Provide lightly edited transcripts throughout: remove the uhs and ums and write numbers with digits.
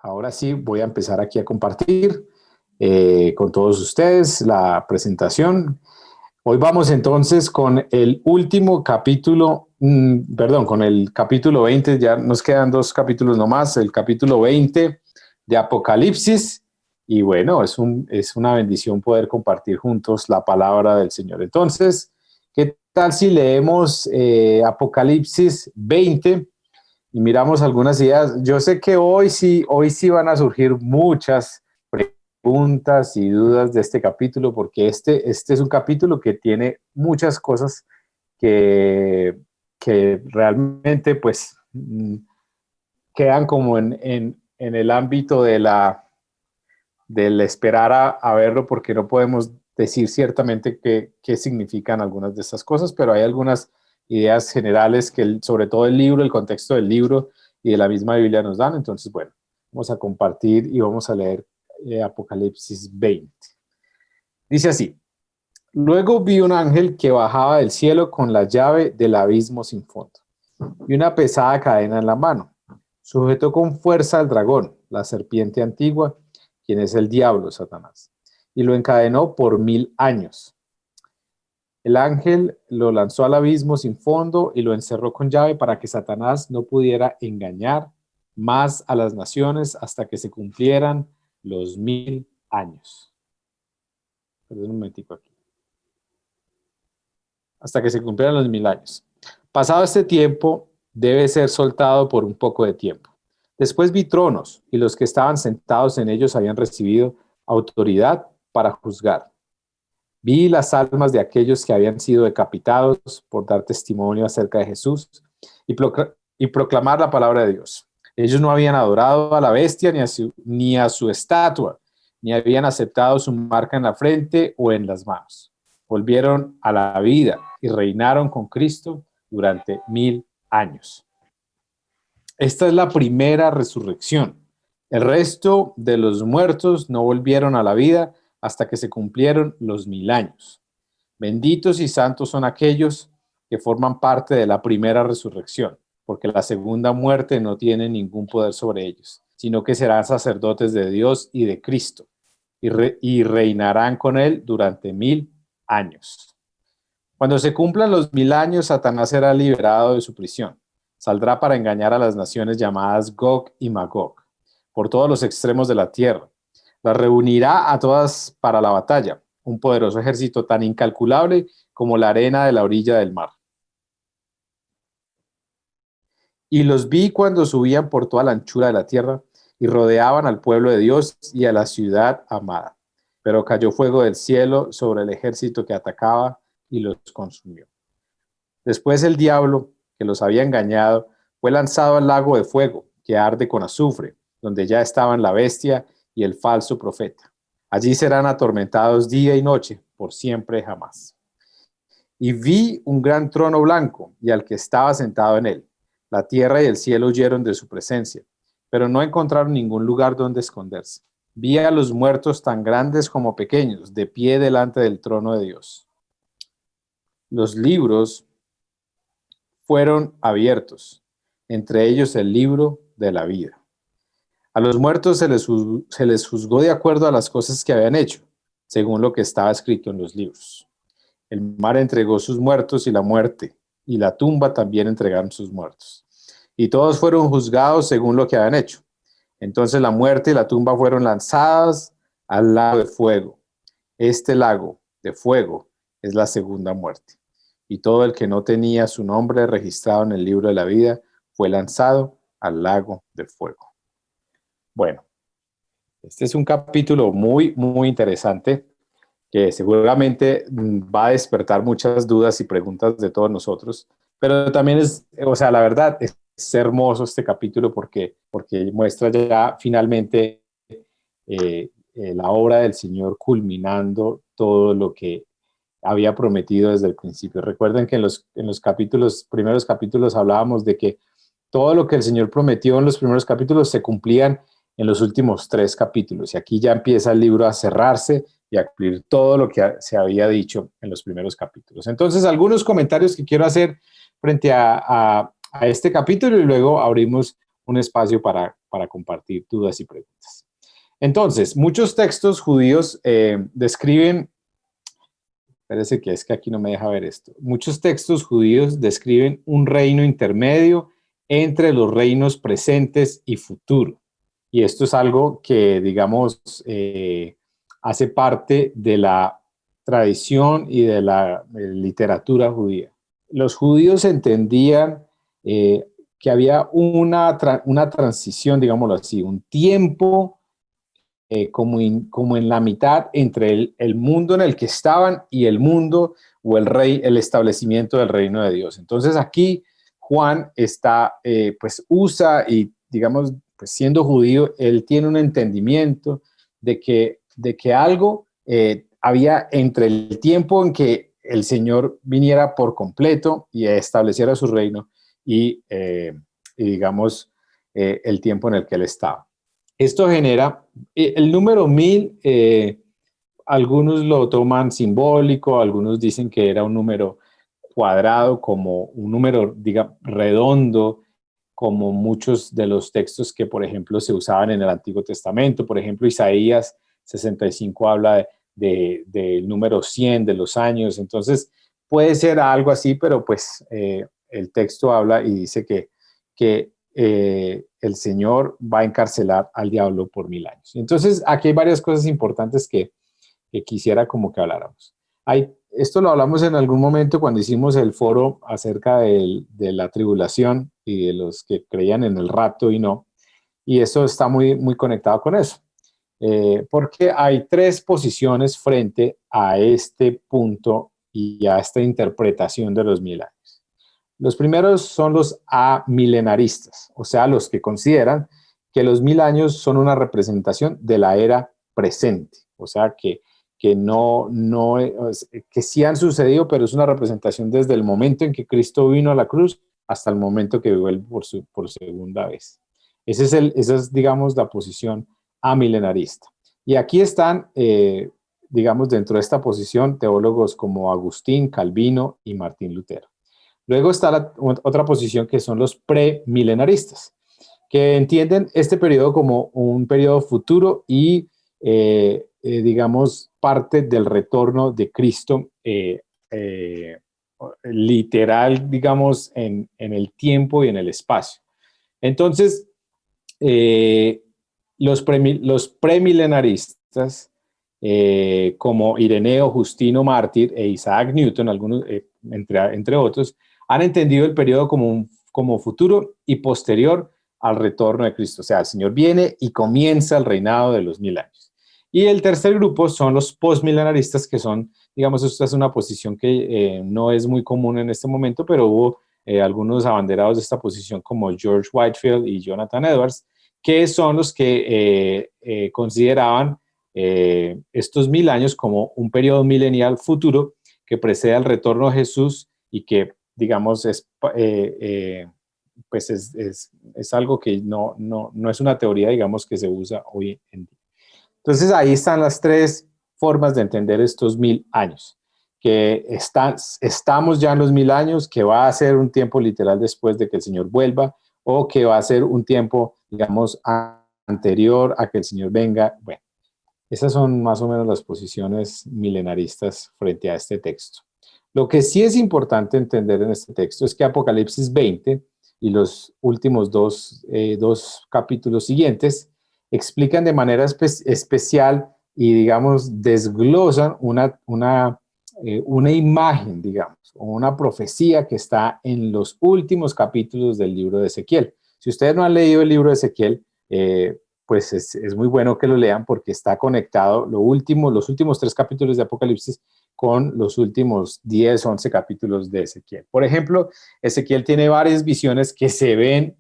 Ahora sí voy a empezar aquí a compartir con todos ustedes la presentación. Hoy vamos entonces con el último capítulo, con el capítulo 20, ya nos quedan dos capítulos nomás, el capítulo 20 de Apocalipsis. Y bueno, es una bendición poder compartir juntos la palabra del Señor. Entonces, ¿qué tal si leemos Apocalipsis 20? Y miramos algunas ideas. Yo sé que hoy sí van a surgir muchas preguntas y dudas de este capítulo, porque este es un capítulo que tiene muchas cosas que realmente pues quedan como en el ámbito del esperar a verlo, porque no podemos decir ciertamente qué significan algunas de estas cosas, pero hay algunas ideas generales que sobre todo el libro, el contexto del libro y de la misma Biblia nos dan. Entonces, bueno, vamos a compartir y vamos a leer Apocalipsis 20. Dice así: luego vi un ángel que bajaba del cielo con la llave del abismo sin fondo y una pesada cadena en la mano. Sujetó con fuerza al dragón, la serpiente antigua, quien es el diablo, Satanás, y lo encadenó por 1000 años. El ángel lo lanzó al abismo sin fondo y lo encerró con llave para que Satanás no pudiera engañar más a las naciones hasta que se cumplieran los 1000 años. Perdón un momentico aquí. Hasta que se cumplieran los 1000 años. Pasado este tiempo, debe ser soltado por un poco de tiempo. Después vi tronos, y los que estaban sentados en ellos habían recibido autoridad para juzgar. Vi las almas de aquellos que habían sido decapitados por dar testimonio acerca de Jesús y proclamar la palabra de Dios. Ellos no habían adorado a la bestia ni a su estatua, ni habían aceptado su marca en la frente o en las manos. Volvieron a la vida y reinaron con Cristo durante 1000 años. Esta es la primera resurrección. El resto de los muertos no volvieron a la vida hasta que se cumplieron los 1000 años. Benditos y santos son aquellos que forman parte de la primera resurrección, porque la segunda muerte no tiene ningún poder sobre ellos, sino que serán sacerdotes de Dios y de Cristo, y reinarán con él durante 1000 años. Cuando se cumplan los 1000 años, Satanás será liberado de su prisión. Saldrá para engañar a las naciones llamadas Gog y Magog, por todos los extremos de la tierra. Las reunirá a todas para la batalla, un poderoso ejército tan incalculable como la arena de la orilla del mar. Y los vi cuando subían por toda la anchura de la tierra y rodeaban al pueblo de Dios y a la ciudad amada. Pero cayó fuego del cielo sobre el ejército que atacaba y los consumió. Después el diablo, que los había engañado, fue lanzado al lago de fuego, que arde con azufre, donde ya estaban la bestia y el falso profeta. Allí serán atormentados día y noche, por siempre y jamás. Y vi un gran trono blanco, y al que estaba sentado en él. La tierra y el cielo huyeron de su presencia, pero no encontraron ningún lugar donde esconderse. Vi a los muertos tan grandes como pequeños, de pie delante del trono de Dios. Los libros fueron abiertos, entre ellos el libro de la vida. A los muertos se les juzgó de acuerdo a las cosas que habían hecho, según lo que estaba escrito en los libros. El mar entregó sus muertos y la muerte, y la tumba también entregaron sus muertos. Y todos fueron juzgados según lo que habían hecho. Entonces la muerte y la tumba fueron lanzadas al lago de fuego. Este lago de fuego es la segunda muerte. Y todo el que no tenía su nombre registrado en el libro de la vida fue lanzado al lago de fuego. Bueno, este es un capítulo muy, muy interesante que seguramente va a despertar muchas dudas y preguntas de todos nosotros, pero también la verdad, es hermoso este capítulo porque muestra ya finalmente la obra del Señor culminando todo lo que había prometido desde el principio. Recuerden que en los primeros capítulos hablábamos de que todo lo que el Señor prometió en los primeros capítulos se cumplían en los últimos 3 capítulos. Y aquí ya empieza el libro a cerrarse y a cumplir todo lo que se había dicho en los primeros capítulos. Entonces, algunos comentarios que quiero hacer frente a este capítulo y luego abrimos un espacio para compartir dudas y preguntas. Entonces, muchos textos judíos describen, parece que es que aquí no me deja ver esto, muchos textos judíos describen un reino intermedio entre los reinos presentes y futuros. Y esto es algo que, digamos, hace parte de la tradición y de la literatura judía. Los judíos entendían que había una transición, digámoslo así, un tiempo como en la mitad entre el mundo en el que estaban y el mundo o el establecimiento del reino de Dios. Entonces aquí Juan está, pues usa y digamos, pues siendo judío, él tiene un entendimiento de que algo había entre el tiempo en que el Señor viniera por completo y estableciera su reino y digamos, el tiempo en el que él estaba. Esto genera el número 1000, algunos lo toman simbólico, algunos dicen que era un número cuadrado, como un número, diga, redondo, como muchos de los textos que, por ejemplo, se usaban en el Antiguo Testamento. Por ejemplo, Isaías 65 habla del número 100, de los años. Entonces, puede ser algo así, pero pues el texto habla y dice que el Señor va a encarcelar al diablo por 1000 años. Entonces, aquí hay varias cosas importantes que quisiera como que habláramos. Esto lo hablamos en algún momento cuando hicimos el foro acerca de la tribulación y de los que creían en el rapto y no. Y eso está muy, muy conectado con eso. Porque hay tres posiciones frente a este punto y a esta interpretación de los 1000 años. Los primeros son los amilenaristas, o sea, los que consideran que los 1000 años son una representación de la era presente, o sea, que sí han sucedido, pero es una representación desde el momento en que Cristo vino a la cruz hasta el momento que vuelve por segunda vez. Esa es, digamos, la posición amilenarista. Y aquí están, digamos, dentro de esta posición, teólogos como Agustín, Calvino y Martín Lutero. Luego está otra posición que son los premilenaristas, que entienden este periodo como un periodo futuro y, digamos, parte del retorno de Cristo literal, digamos, en el tiempo y en el espacio. Entonces, los premilenaristas, como Ireneo, Justino Mártir e Isaac Newton, algunos, entre otros, han entendido el periodo como futuro y posterior al retorno de Cristo. O sea, el Señor viene y comienza el reinado de los 1000 años. Y el tercer grupo son los postmilenaristas, que son, digamos, esta es una posición que no es muy común en este momento, pero hubo algunos abanderados de esta posición como George Whitefield y Jonathan Edwards, que son los que consideraban estos 1000 años como un periodo milenial futuro que precede al retorno de Jesús y que, digamos, pues es algo que no es una teoría, digamos, que se usa hoy en día. Entonces, ahí están las tres formas de entender estos 1000 años, que estamos ya en los 1000 años, que va a ser un tiempo literal después de que el Señor vuelva, o que va a ser un tiempo, digamos, anterior a que el Señor venga. Bueno, esas son más o menos las posiciones milenaristas frente a este texto. Lo que sí es importante entender en este texto es que Apocalipsis 20 y los últimos dos capítulos siguientes explican de manera especial y, digamos, desglosan una imagen, digamos, o una profecía que está en los últimos capítulos del libro de Ezequiel. Si ustedes no han leído el libro de Ezequiel, pues es muy bueno que lo lean porque está conectado los últimos 3 capítulos de Apocalipsis con los últimos 10, 11 capítulos de Ezequiel. Por ejemplo, Ezequiel tiene varias visiones que se ven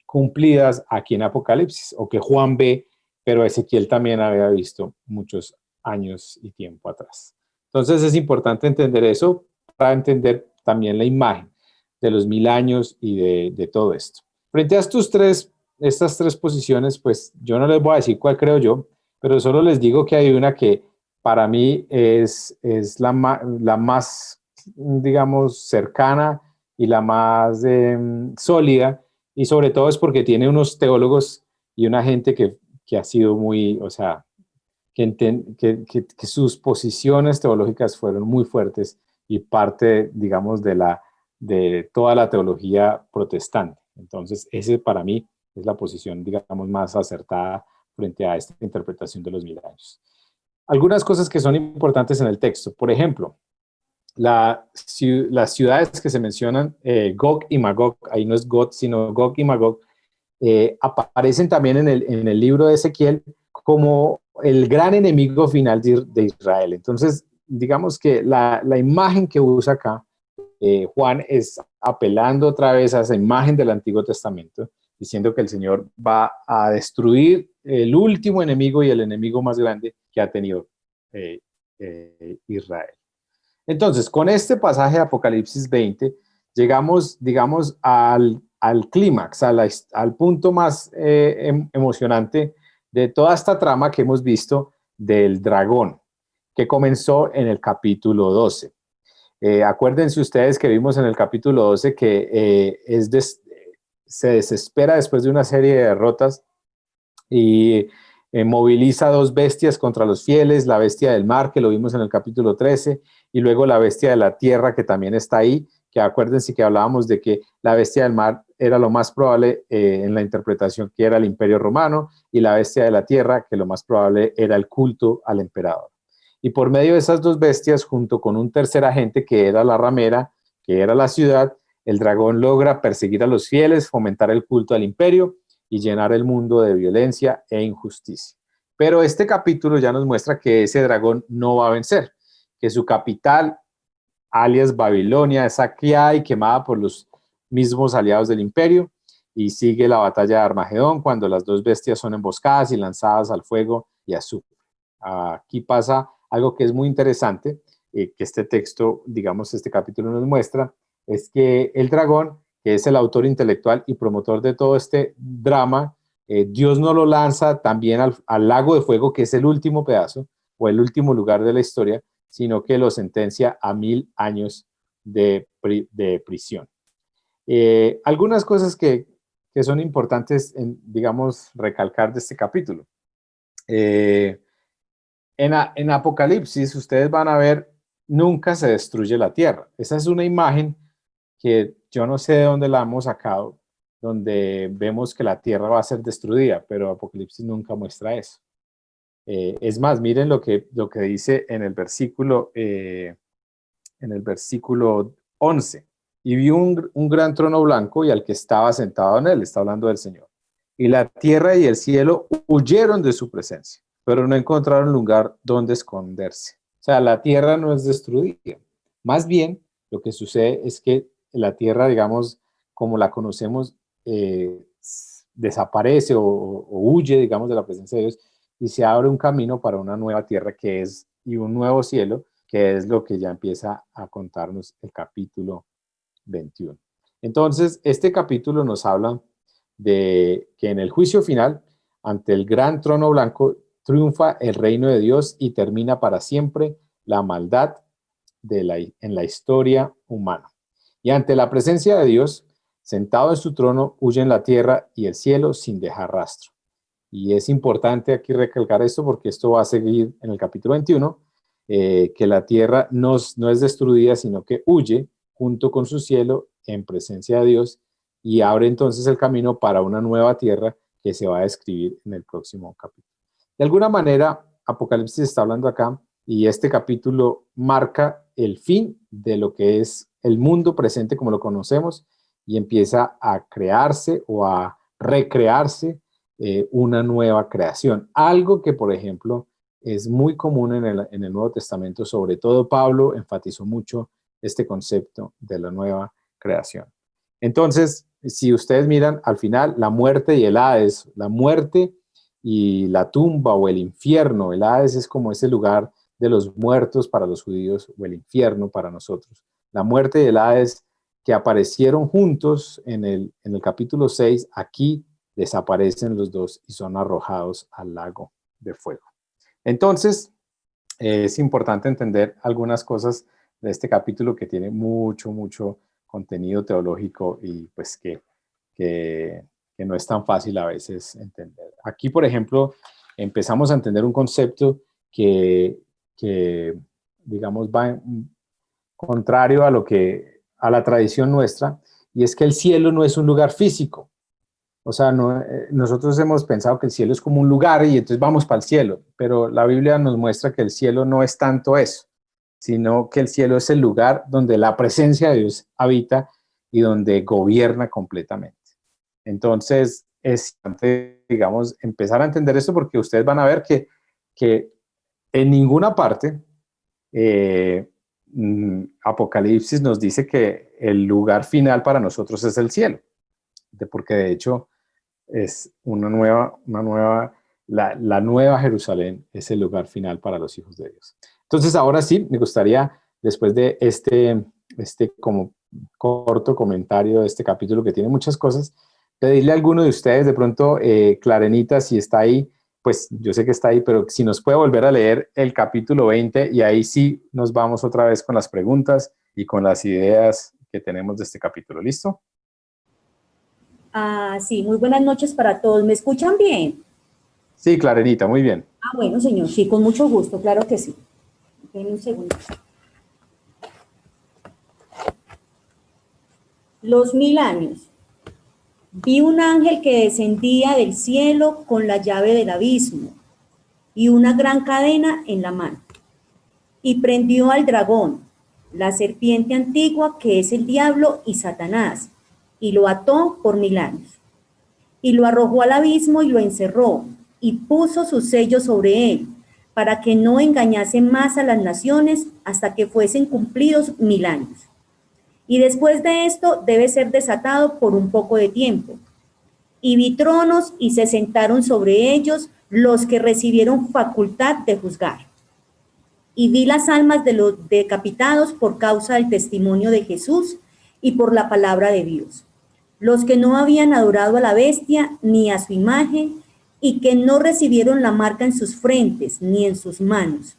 cumplidas aquí en Apocalipsis, o que Juan ve, pero Ezequiel también había visto muchos años y tiempo atrás. Entonces es importante entender eso para entender también la imagen de los 1000 años y de todo esto. Frente a estas tres posiciones, pues yo no les voy a decir cuál creo yo, pero solo les digo que hay una que para mí es la más, digamos, cercana y la más sólida, Y sobre todo es porque tiene unos teólogos y una gente que ha sido muy, o sea, que sus posiciones teológicas fueron muy fuertes y parte, digamos, de toda la teología protestante. Entonces, ese para mí es la posición, digamos, más acertada frente a esta interpretación de los milagros. Algunas cosas que son importantes en el texto. Por ejemplo, las ciudades que se mencionan, Gog y Magog, ahí no es God, sino Gog y Magog, aparecen también en el libro de Ezequiel como el gran enemigo final de Israel. Entonces, digamos que la imagen que usa acá Juan es apelando otra vez a esa imagen del Antiguo Testamento, diciendo que el Señor va a destruir el último enemigo y el enemigo más grande que ha tenido Israel. Entonces, con este pasaje de Apocalipsis 20, llegamos, digamos, al clímax, al punto más emocionante de toda esta trama que hemos visto del dragón, que comenzó en el capítulo 12. Acuérdense ustedes que vimos en el capítulo 12 que se desespera después de una serie de derrotas y moviliza dos bestias contra los fieles, la bestia del mar, que lo vimos en el capítulo 13, y luego la bestia de la tierra, que también está ahí, que acuérdense que hablábamos de que la bestia del mar era lo más probable en la interpretación que era el imperio romano, y la bestia de la tierra, que lo más probable era el culto al emperador. Y por medio de esas dos bestias, junto con un tercer agente que era la ramera, que era la ciudad, el dragón logra perseguir a los fieles, fomentar el culto al imperio y llenar el mundo de violencia e injusticia. Pero este capítulo ya nos muestra que ese dragón no va a vencer, que su capital, alias Babilonia, es saqueada y quemada por los mismos aliados del imperio, y sigue la batalla de Armagedón cuando las dos bestias son emboscadas y lanzadas al fuego y azufre. Aquí pasa algo que es muy interesante, que este texto, digamos, este capítulo nos muestra, es que el dragón, que es el autor intelectual y promotor de todo este drama, Dios no lo lanza también al lago de fuego, que es el último pedazo o el último lugar de la historia, sino que lo sentencia a 1000 años de prisión. Algunas cosas que son importantes, digamos, recalcar de este capítulo. En Apocalipsis, ustedes van a ver, nunca se destruye la tierra. Esa es una imagen que yo no sé de dónde la hemos sacado, donde vemos que la tierra va a ser destruida, pero Apocalipsis nunca muestra eso. Es más, miren lo que dice en el versículo 11. Y vi un gran trono blanco y al que estaba sentado en él, está hablando del Señor. Y la tierra y el cielo huyeron de su presencia, pero no encontraron lugar donde esconderse. O sea, la tierra no es destruida. Más bien, lo que sucede es que la tierra, digamos, como la conocemos, desaparece o huye, digamos, de la presencia de Dios y se abre un camino para una nueva tierra que es y un nuevo cielo, que es lo que ya empieza a contarnos el capítulo 21. Entonces, este capítulo nos habla de que en el juicio final, ante el gran trono blanco, triunfa el reino de Dios y termina para siempre la maldad en la historia humana. Y ante la presencia de Dios, sentado en su trono, huyen la tierra y el cielo sin dejar rastro. Y es importante aquí recalcar esto porque esto va a seguir en el capítulo 21, que la tierra no es destruida, sino que huye junto con su cielo en presencia de Dios y abre entonces el camino para una nueva tierra que se va a describir en el próximo capítulo. De alguna manera, Apocalipsis está hablando acá y este capítulo marca el fin de lo que es el mundo presente como lo conocemos y empieza a crearse o a recrearse una nueva creación. Algo que, por ejemplo, es muy común en el Nuevo Testamento, sobre todo Pablo enfatizó mucho este concepto de la nueva creación. Entonces, si ustedes miran al final, la muerte y el Hades, la muerte y la tumba o el infierno, el Hades es como ese lugar de los muertos para los judíos o el infierno para nosotros. La muerte y el Hades que aparecieron juntos en el capítulo 6, aquí desaparecen los dos y son arrojados al lago de fuego. Entonces, es importante entender algunas cosas de este capítulo que tiene mucho contenido teológico y pues que que, que no es tan fácil a veces entender. Aquí, por ejemplo, empezamos a entender un concepto que digamos, va contrario a a la tradición nuestra, y es que el cielo no es un lugar físico. O sea, no, nosotros hemos pensado que el cielo es como un lugar y entonces vamos para el cielo, pero la Biblia nos muestra que el cielo no es tanto eso, sino que el cielo es el lugar donde la presencia de Dios habita y donde gobierna completamente. Entonces, es importante, digamos, empezar a entender esto porque ustedes van a ver que en ninguna parte Apocalipsis nos dice que el lugar final para nosotros es el cielo, porque de hecho es la nueva Jerusalén es el lugar final para los hijos de Dios. Entonces, ahora sí, me gustaría, después de este como corto comentario de este capítulo que tiene muchas cosas, pedirle a alguno de ustedes, de pronto, Clarenita, si está ahí, pues yo sé que está ahí, pero si nos puede volver a leer el capítulo 20 y ahí sí nos vamos otra vez con las preguntas y con las ideas que tenemos de este capítulo. ¿Listo? Ah, sí, muy buenas noches para todos. ¿Me escuchan bien? Sí, Clarenita, muy bien. Ah, bueno, señor, sí, con mucho gusto, claro que sí. Denme un segundo. Los 1000 años. Vi un ángel que descendía del cielo con la llave del abismo y una gran cadena en la mano. Y prendió al dragón, la serpiente antigua que es el diablo y Satanás, y lo ató por 1000 años. Y lo arrojó al abismo y lo encerró, y puso su sello sobre él, para que no engañase más a las naciones hasta que fuesen cumplidos 1000 años. Y después de esto debe ser desatado por un poco de tiempo. Y vi tronos y se sentaron sobre ellos los que recibieron facultad de juzgar. Y vi las almas de los decapitados por causa del testimonio de Jesús y por la palabra de Dios, los que no habían adorado a la bestia ni a su imagen, y que no recibieron la marca en sus frentes ni en sus manos,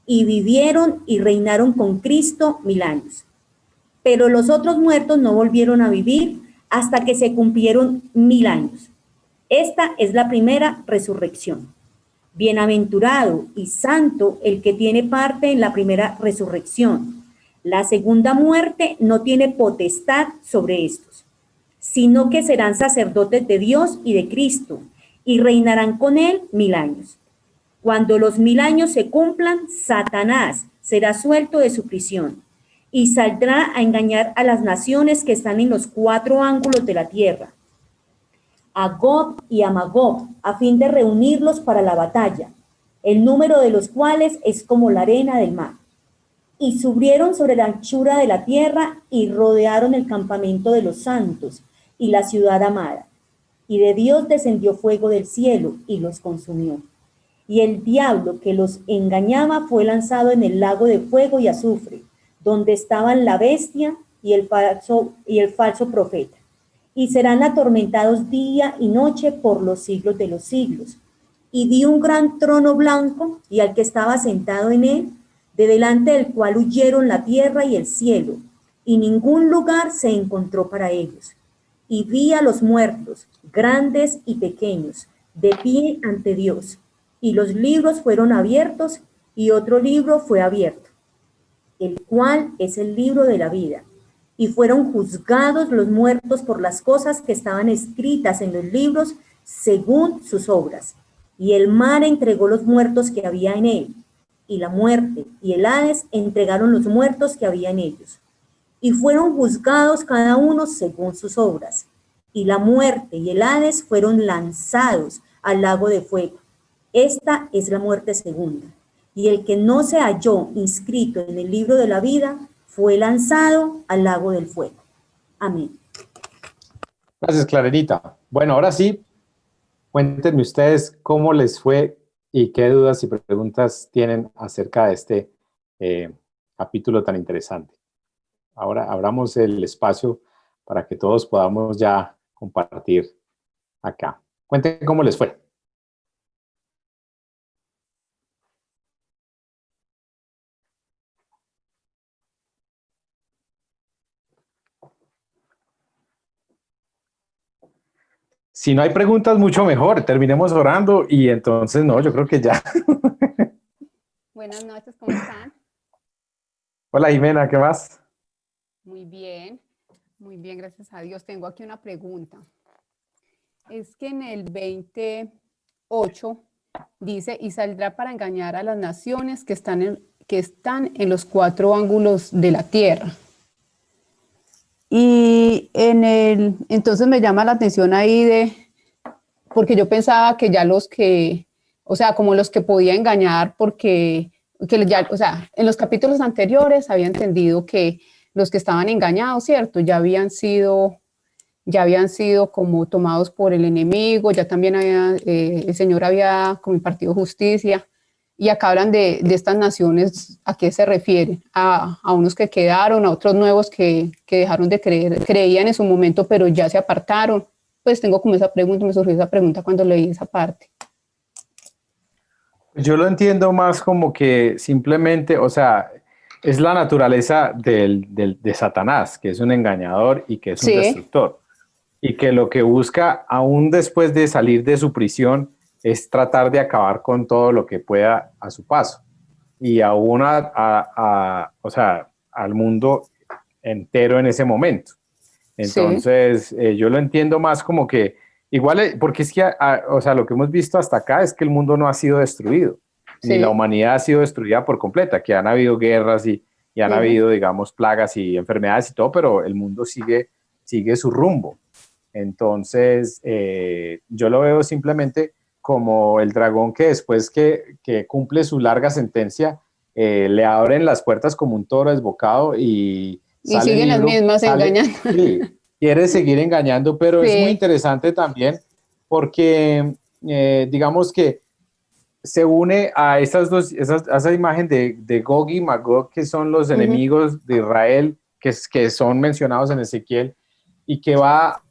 y vivieron y reinaron con Cristo 1000 años. Pero los otros muertos no volvieron a vivir hasta que se cumplieron 1000 años. Esta es la primera resurrección. Bienaventurado y santo el que tiene parte en la primera resurrección. La segunda muerte no tiene potestad sobre estos, sino que serán sacerdotes de Dios y de Cristo, y reinarán con él 1000 años. Cuando los 1000 años se cumplan, Satanás será suelto de su prisión y saldrá a engañar a las naciones que están en los 4 ángulos de la tierra, a Gog y a Magog, a fin de reunirlos para la batalla, el número de los cuales es como la arena del mar. Y subieron sobre la anchura de la tierra y rodearon el campamento de los santos y la ciudad amada. Y de Dios descendió fuego del cielo y los consumió. Y el diablo que los engañaba fue lanzado en el lago de fuego y azufre, donde estaban la bestia y el falso profeta. Y serán atormentados día y noche por los siglos de los siglos. Y vi un gran trono blanco y al que estaba sentado en él, de delante del cual huyeron la tierra y el cielo, y ningún lugar se encontró para ellos. Y vi a los muertos, grandes y pequeños, de pie ante Dios, y los libros fueron abiertos, y otro libro fue abierto, el cual es el libro de la vida. Y fueron juzgados los muertos por las cosas que estaban escritas en los libros según sus obras. Y el mar entregó los muertos que había en él, y la muerte y el Hades entregaron los muertos que había en ellos. Y fueron juzgados cada uno según sus obras. Y la muerte y el Hades fueron lanzados al lago de fuego. Esta es la muerte segunda. Y el que no se halló inscrito en el libro de la vida fue lanzado al lago del fuego. Amén. Gracias, Clarenita. Bueno, ahora sí, cuéntenme ustedes cómo les fue y qué dudas y preguntas tienen acerca de este capítulo tan interesante. Ahora abramos el espacio para que todos podamos ya compartir acá. Cuenten cómo les fue. Si no hay preguntas, mucho mejor. Terminemos orando y entonces no, yo creo que ya. Buenas noches, ¿cómo están? Hola Jimena, ¿qué más? Muy bien, gracias a Dios. Tengo aquí una pregunta. Es que en el 28 dice, y saldrá para engañar a las naciones que están en los cuatro ángulos de la tierra. Y entonces me llama la atención ahí porque yo pensaba que ya o sea, como los que podía engañar, o sea, en los capítulos anteriores había entendido que los que estaban engañados, ¿cierto? Ya habían sido como tomados por el enemigo, ya también el Señor había como impartido justicia. Y acá hablan de estas naciones. ¿A qué se refiere? A unos que quedaron, a otros nuevos que dejaron de creer, creían en su momento, pero ya se apartaron. Pues tengo como esa pregunta, me surgió esa pregunta cuando leí esa parte. Yo lo entiendo más como que simplemente, o sea, es la naturaleza de Satanás, que es un engañador y que es un Sí, destructor. Y que lo que busca, aún después de salir de su prisión, es tratar de acabar con todo lo que pueda a su paso. Y aún o sea, al mundo entero en ese momento. sí, Entonces, yo lo entiendo más como que, igual, porque es que, o sea, lo que hemos visto hasta acá es que el mundo no ha sido destruido, ni la sí. humanidad ha sido destruida por completa, que han habido guerras y han Ujú. habido, digamos, plagas y enfermedades y todo, pero el mundo sigue su rumbo. Entonces, yo lo veo simplemente como el dragón que después que cumple su larga sentencia, le abren las puertas como un toro desbocado y Y sale siguen las libre, mismas sale, engañando. sí, quiere seguir engañando, pero es muy Sí, interesante también porque digamos que se une a a esa imagen de Gog y Magog, que son los ujú. enemigos de Israel, que son mencionados en Ezequiel, y que va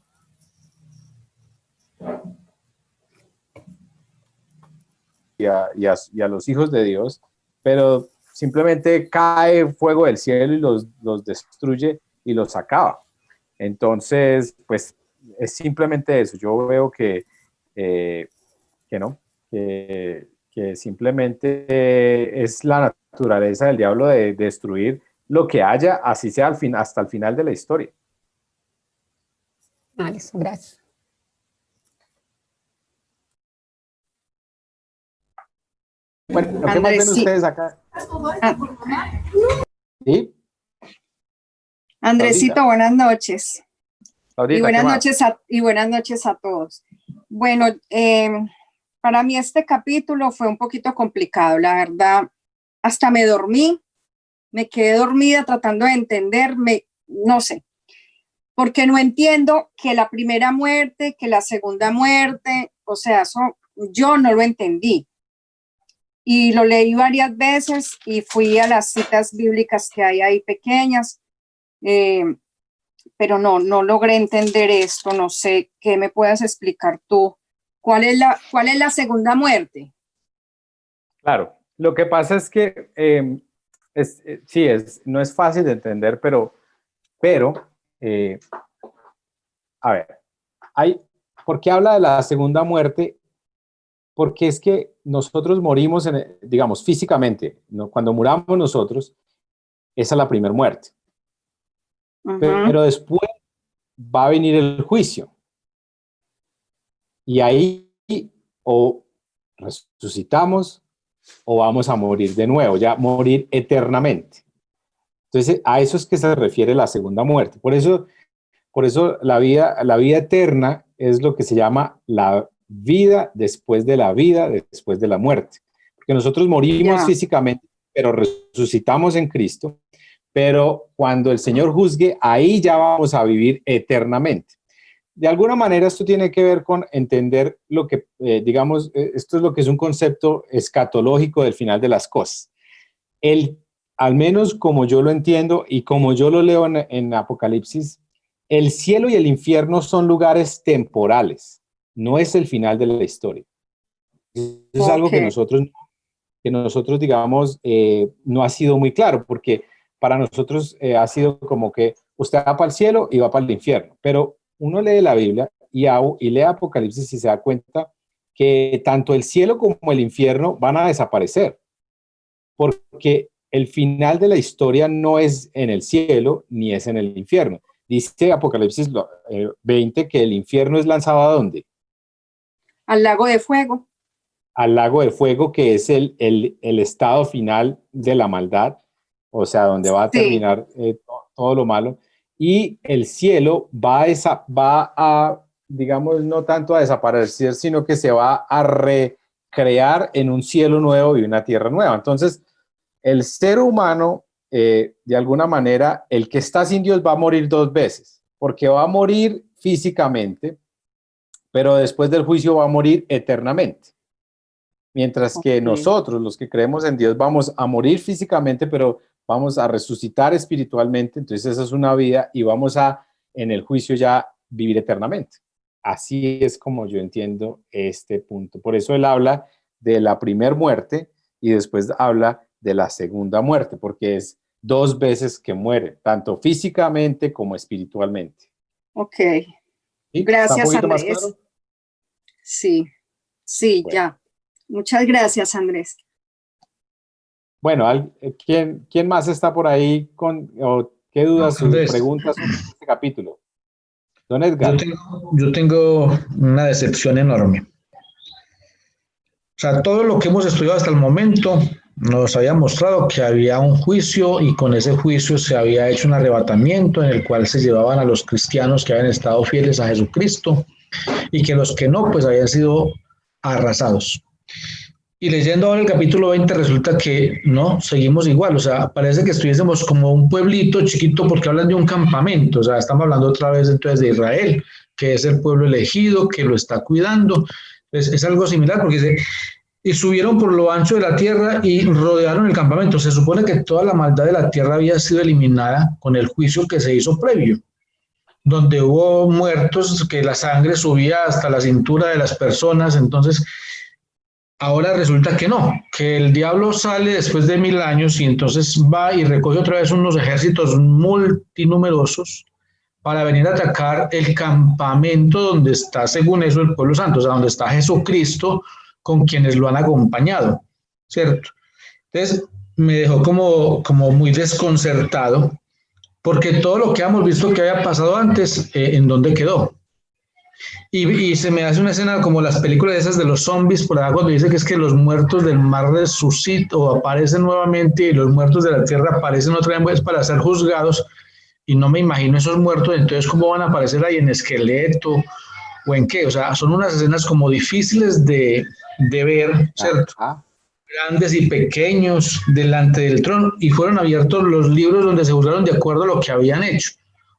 y a los hijos de Dios, pero simplemente cae fuego del cielo y los destruye y los acaba. Entonces, pues es simplemente eso. Yo veo eh, que no, que simplemente es la naturaleza del diablo de destruir lo que haya, así sea hasta el final de la historia. Listo, gracias. Bueno, ¿qué más ven Andresi- ustedes acá? ah, ¿Sí? Andresito, Claudita, buenas noches. Y Claudita, ¿qué buenas más? noches y buenas noches a todos. Bueno, para mí este capítulo fue un poquito complicado, la verdad. Hasta me dormí, me quedé dormida tratando de entenderme, no sé, porque no entiendo que la primera muerte, que la segunda muerte, o sea, eso yo no lo entendí. Y lo leí varias veces y fui a las citas bíblicas que hay ahí pequeñas. Eh, pero no logré entender esto, no sé qué me puedas explicar tú. ¿Cuál es la segunda muerte? Claro, lo que pasa es que sí, no es fácil de entender, pero eh, a ver, ¿por qué habla de la segunda muerte? Porque es que nosotros morimos, digamos, físicamente, ¿no? Cuando muramos nosotros, esa es la primera muerte. Ujú. Pero después va a venir el juicio y ahí o resucitamos o vamos a morir de nuevo, ya morir eternamente. Entonces, a eso es que se refiere la segunda muerte. Por eso la vida eterna es lo que se llama la vida después de la vida, después de la muerte. Porque nosotros morimos Ya, físicamente, pero resucitamos en Cristo. Pero cuando el Señor juzgue, ahí ya vamos a vivir eternamente. De alguna manera esto tiene que ver con entender lo que, digamos, esto es lo que es un concepto escatológico del final de las cosas. El, al menos como yo lo entiendo y como yo lo leo en Apocalipsis, el cielo y el infierno son lugares temporales, no es el final de la historia. Eso es algo ok, que nosotros digamos, no ha sido muy claro, porque para nosotros ha sido como que usted va para el cielo y va para el infierno, pero uno lee la Biblia y lee Apocalipsis y se da cuenta que tanto el cielo como el infierno van a desaparecer, porque el final de la historia no es en el cielo ni es en el infierno. Dice Apocalipsis 20 que el infierno es lanzado ¿a dónde? Al lago de fuego. Al lago de fuego, que es el estado final de la maldad, o sea, donde va a terminar todo lo malo. Y el cielo va a, digamos, no tanto a desaparecer, sino que se va a recrear en un cielo nuevo y una tierra nueva. Entonces, el ser humano, de alguna manera, el que está sin Dios va a morir dos veces, porque va a morir físicamente, pero después del juicio va a morir eternamente. Mientras que nosotros, los que creemos en Dios, vamos a morir físicamente, pero vamos a resucitar espiritualmente. Entonces esa es una vida y vamos a, en el juicio ya, vivir eternamente. Así es como yo entiendo este punto. Por eso él habla de la primera muerte y después habla de la segunda muerte, porque es dos veces que muere, tanto físicamente como espiritualmente. Ok. ¿Sí? Gracias, ¿Está un poquito Andrés. más claro? Sí, sí, Bueno. ya. Muchas gracias, Andrés. Bueno, ¿quién más está por ahí o qué dudas o Andrés, preguntas sobre este capítulo? Don Edgar. yo tengo una decepción enorme. O sea, todo lo que hemos estudiado hasta el momento nos había mostrado que había un juicio y con ese juicio se había hecho un arrebatamiento en el cual se llevaban a los cristianos que habían estado fieles a Jesucristo y que los que no, pues habían sido arrasados. Y leyendo ahora el capítulo 20 resulta que no, seguimos igual, o sea, parece que estuviésemos como un pueblito chiquito porque hablan de un campamento, o sea, estamos hablando otra vez entonces de Israel, que es el pueblo elegido, que lo está cuidando, es algo similar porque dice, y subieron por lo ancho de la tierra y rodearon el campamento. Se supone que toda la maldad de la tierra había sido eliminada con el juicio que se hizo previo, donde hubo muertos, que la sangre subía hasta la cintura de las personas, entonces ahora resulta que no, que el diablo sale después de 1000 años y entonces va y recoge otra vez unos ejércitos multinumerosos para venir a atacar el campamento donde está, según eso, el pueblo santo, o sea, donde está Jesucristo con quienes lo han acompañado, ¿cierto? Entonces me dejó como muy desconcertado porque todo lo que hemos visto que había pasado antes, ¿en dónde quedó? Y se me hace una escena como las películas esas de los zombies, por ahí cuando dice que es que los muertos del mar resucitan o aparecen nuevamente y los muertos de la tierra aparecen otra vez para ser juzgados, y no me imagino esos muertos, entonces cómo van a aparecer ahí en esqueleto o en qué, o sea, son unas escenas como difíciles de ver, ¿cierto? Grandes y pequeños delante del trono, y fueron abiertos los libros donde se juzgaron de acuerdo a lo que habían hecho.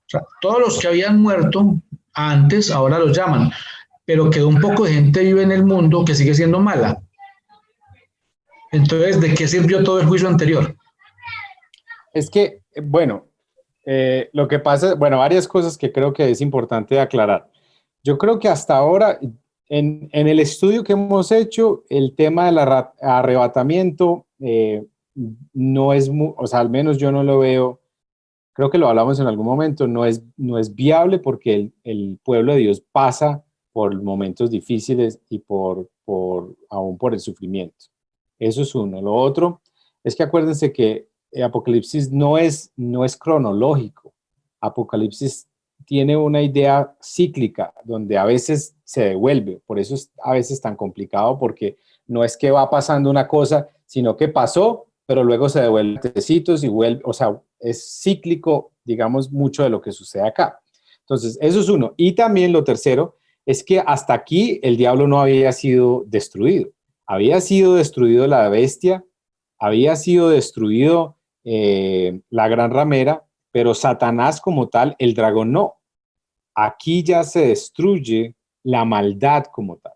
O sea, todos los que habían muerto antes, ahora los llaman, pero quedó un poco de gente viva en el mundo que sigue siendo mala. Entonces, ¿de qué sirvió todo el juicio anterior? Es que, bueno, lo que pasa, bueno, varias cosas que creo que es importante aclarar. Yo creo que hasta ahora, en el estudio que hemos hecho, el tema del arrebatamiento no es, o sea, al menos yo no lo veo. Creo que lo hablamos en algún momento, no es viable porque el pueblo de Dios pasa por momentos difíciles y aún por el sufrimiento. Eso es uno. Lo otro es que acuérdense que Apocalipsis no es cronológico. Apocalipsis tiene una idea cíclica donde a veces se devuelve. Por eso es a veces tan complicado, porque no es que va pasando una cosa, sino que pasó, pero luego se devuelve y vuelve, o sea, es cíclico, digamos, mucho de lo que sucede acá. Entonces, eso es uno. Y también lo tercero es que hasta aquí el diablo no había sido destruido. Había sido destruido la bestia, había sido destruido la gran ramera, pero Satanás como tal, el dragón no. Aquí ya se destruye la maldad como tal,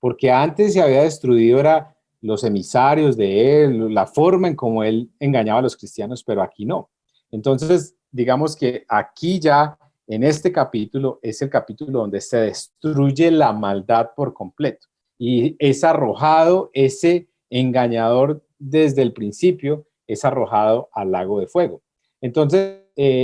porque antes se había destruido era los emisarios de él, la forma en cómo él engañaba a los cristianos, pero aquí no. Entonces, digamos que aquí ya, en este capítulo, es el capítulo donde se destruye la maldad por completo y es arrojado ese engañador desde el principio, es arrojado al lago de fuego. Entonces,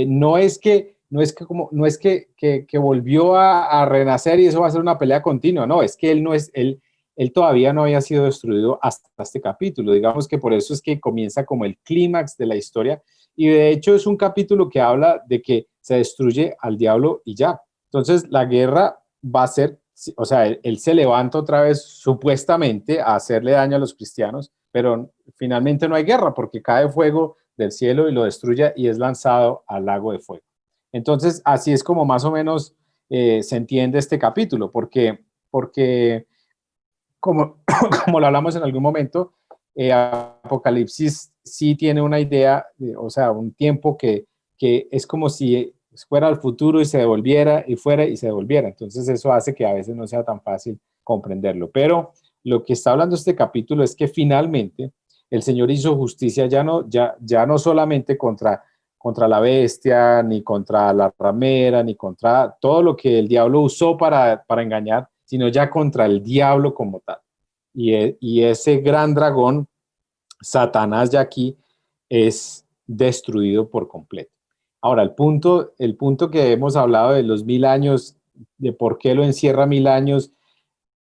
no es que no es que volvió a renacer y eso va a ser una pelea continua, no, es que él todavía no había sido destruido hasta este capítulo. Digamos que por eso es que comienza como el clímax de la historia, y de hecho es un capítulo que habla de que se destruye al diablo y ya. Entonces la guerra va a ser, o sea, él se levanta otra vez supuestamente a hacerle daño a los cristianos, pero finalmente no hay guerra porque cae fuego del cielo y lo destruye y es lanzado al lago de fuego. Entonces así es como más o menos se entiende este capítulo, porque como, como lo hablamos en algún momento, Apocalipsis sí tiene una idea, o sea, un tiempo que es como si fuera al futuro y se devolviera y fuera y se devolviera. Entonces eso hace que a veces no sea tan fácil comprenderlo. Pero lo que está hablando este capítulo es que finalmente el Señor hizo justicia ya no solamente contra la bestia, ni contra la ramera, ni contra todo lo que el diablo usó para engañar, sino ya contra el diablo como tal. Y ese gran dragón, Satanás, ya aquí es destruido por completo. Ahora, el punto que hemos hablado de los 1000 años, de por qué lo encierra 1000 años,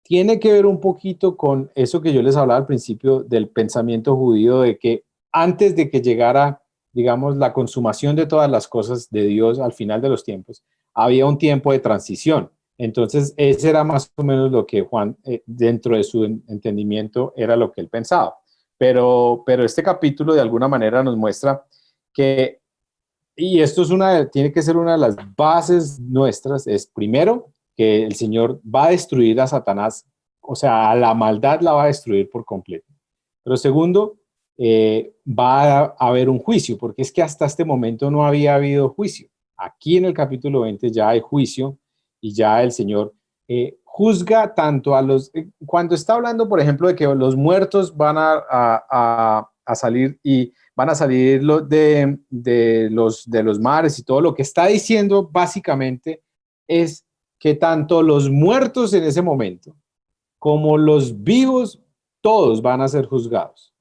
tiene que ver un poquito con eso que yo les hablaba al principio del pensamiento judío, de que antes de que llegara, digamos, la consumación de todas las cosas de Dios al final de los tiempos, había un tiempo de transición. Entonces, ese era más o menos lo que Juan, dentro de su entendimiento, era lo que él pensaba. Pero este capítulo de alguna manera nos muestra que, y esto tiene que ser una de las bases nuestras, es primero que el Señor va a destruir a Satanás, o sea, a la maldad la va a destruir por completo. Pero segundo, va a haber un juicio, porque es que hasta este momento no había habido juicio. Aquí en el capítulo 20 ya hay juicio y ya el Señor juzga tanto a los, cuando está hablando, por ejemplo, de que los muertos van a salir y van a salir de los mares y todo, lo que está diciendo básicamente es que tanto los muertos en ese momento como los vivos, todos van a ser juzgados.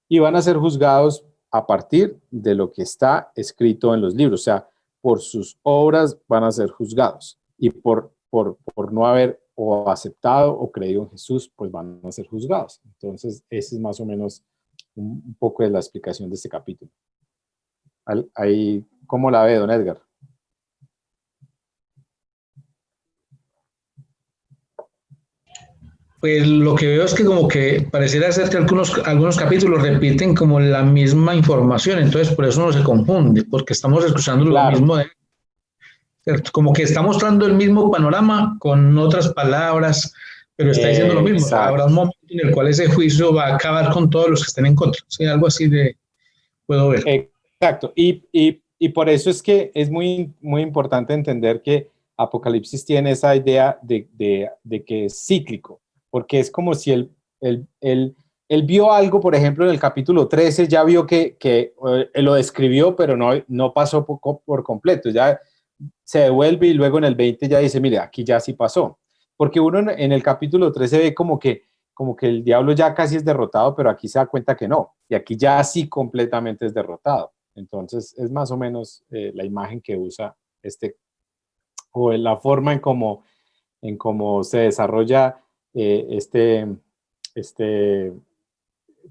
Y van a ser juzgados a partir de lo que está escrito en los libros, o sea, por sus obras van a ser juzgados. Y por no haber o aceptado o creído en Jesús, pues van a ser juzgados. Entonces, ese es más o menos un poco de la explicación de este capítulo. Ahí, ¿cómo la ve, don Edgar? Pues lo que veo es que como que pareciera ser que algunos capítulos repiten como la misma información, entonces por eso uno se confunde, porque estamos escuchando lo mismo, ¿cierto? Como que está mostrando el mismo panorama con otras palabras, pero está diciendo lo mismo. Exacto. Habrá un momento en el cual ese juicio va a acabar con todos los que estén en contra, ¿sí? Algo así puedo ver. Exacto, y por eso es que es muy, muy importante entender que Apocalipsis tiene esa idea de que es cíclico, porque es como si él vio algo, por ejemplo, en el capítulo 13, ya vio que lo describió, pero no pasó por completo, ya se devuelve y luego en el 20 ya dice, mire, aquí ya sí pasó, porque uno en el capítulo 13 ve como que el diablo ya casi es derrotado, pero aquí se da cuenta que no, y aquí ya sí completamente es derrotado. Entonces es más o menos la imagen que usa o la forma en cómo se desarrolla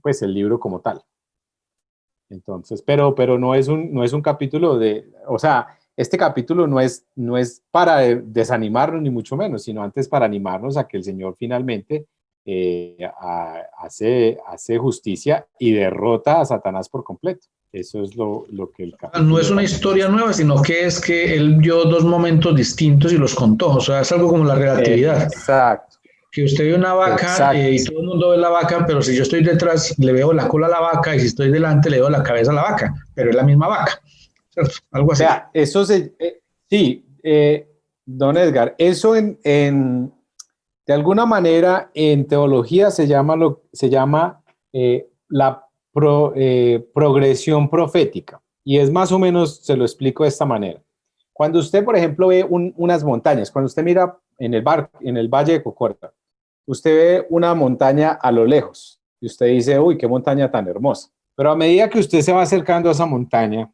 pues el libro como tal. Entonces, pero no es un capítulo o sea, este capítulo no es para desanimarnos ni mucho menos, sino antes para animarnos a que el Señor finalmente hace justicia y derrota a Satanás por completo. Eso es lo que el capítulo... No es una historia nueva, sino que es que él vio dos momentos distintos y los contó. O sea, es algo como la relatividad. Exacto. Que usted ve una vaca y todo el mundo ve la vaca, pero si yo estoy detrás le veo la cola a la vaca y si estoy delante le veo la cabeza a la vaca, pero es la misma vaca, ¿cierto? Algo así. O sea, eso sí, don Edgar, eso de alguna manera en teología se llama la progresión profética, y es más o menos, se lo explico de esta manera. Cuando usted, por ejemplo, ve unas montañas, cuando usted mira en el Valle de Cocora, usted ve una montaña a lo lejos y usted dice, uy, qué montaña tan hermosa. Pero a medida que usted se va acercando a esa montaña,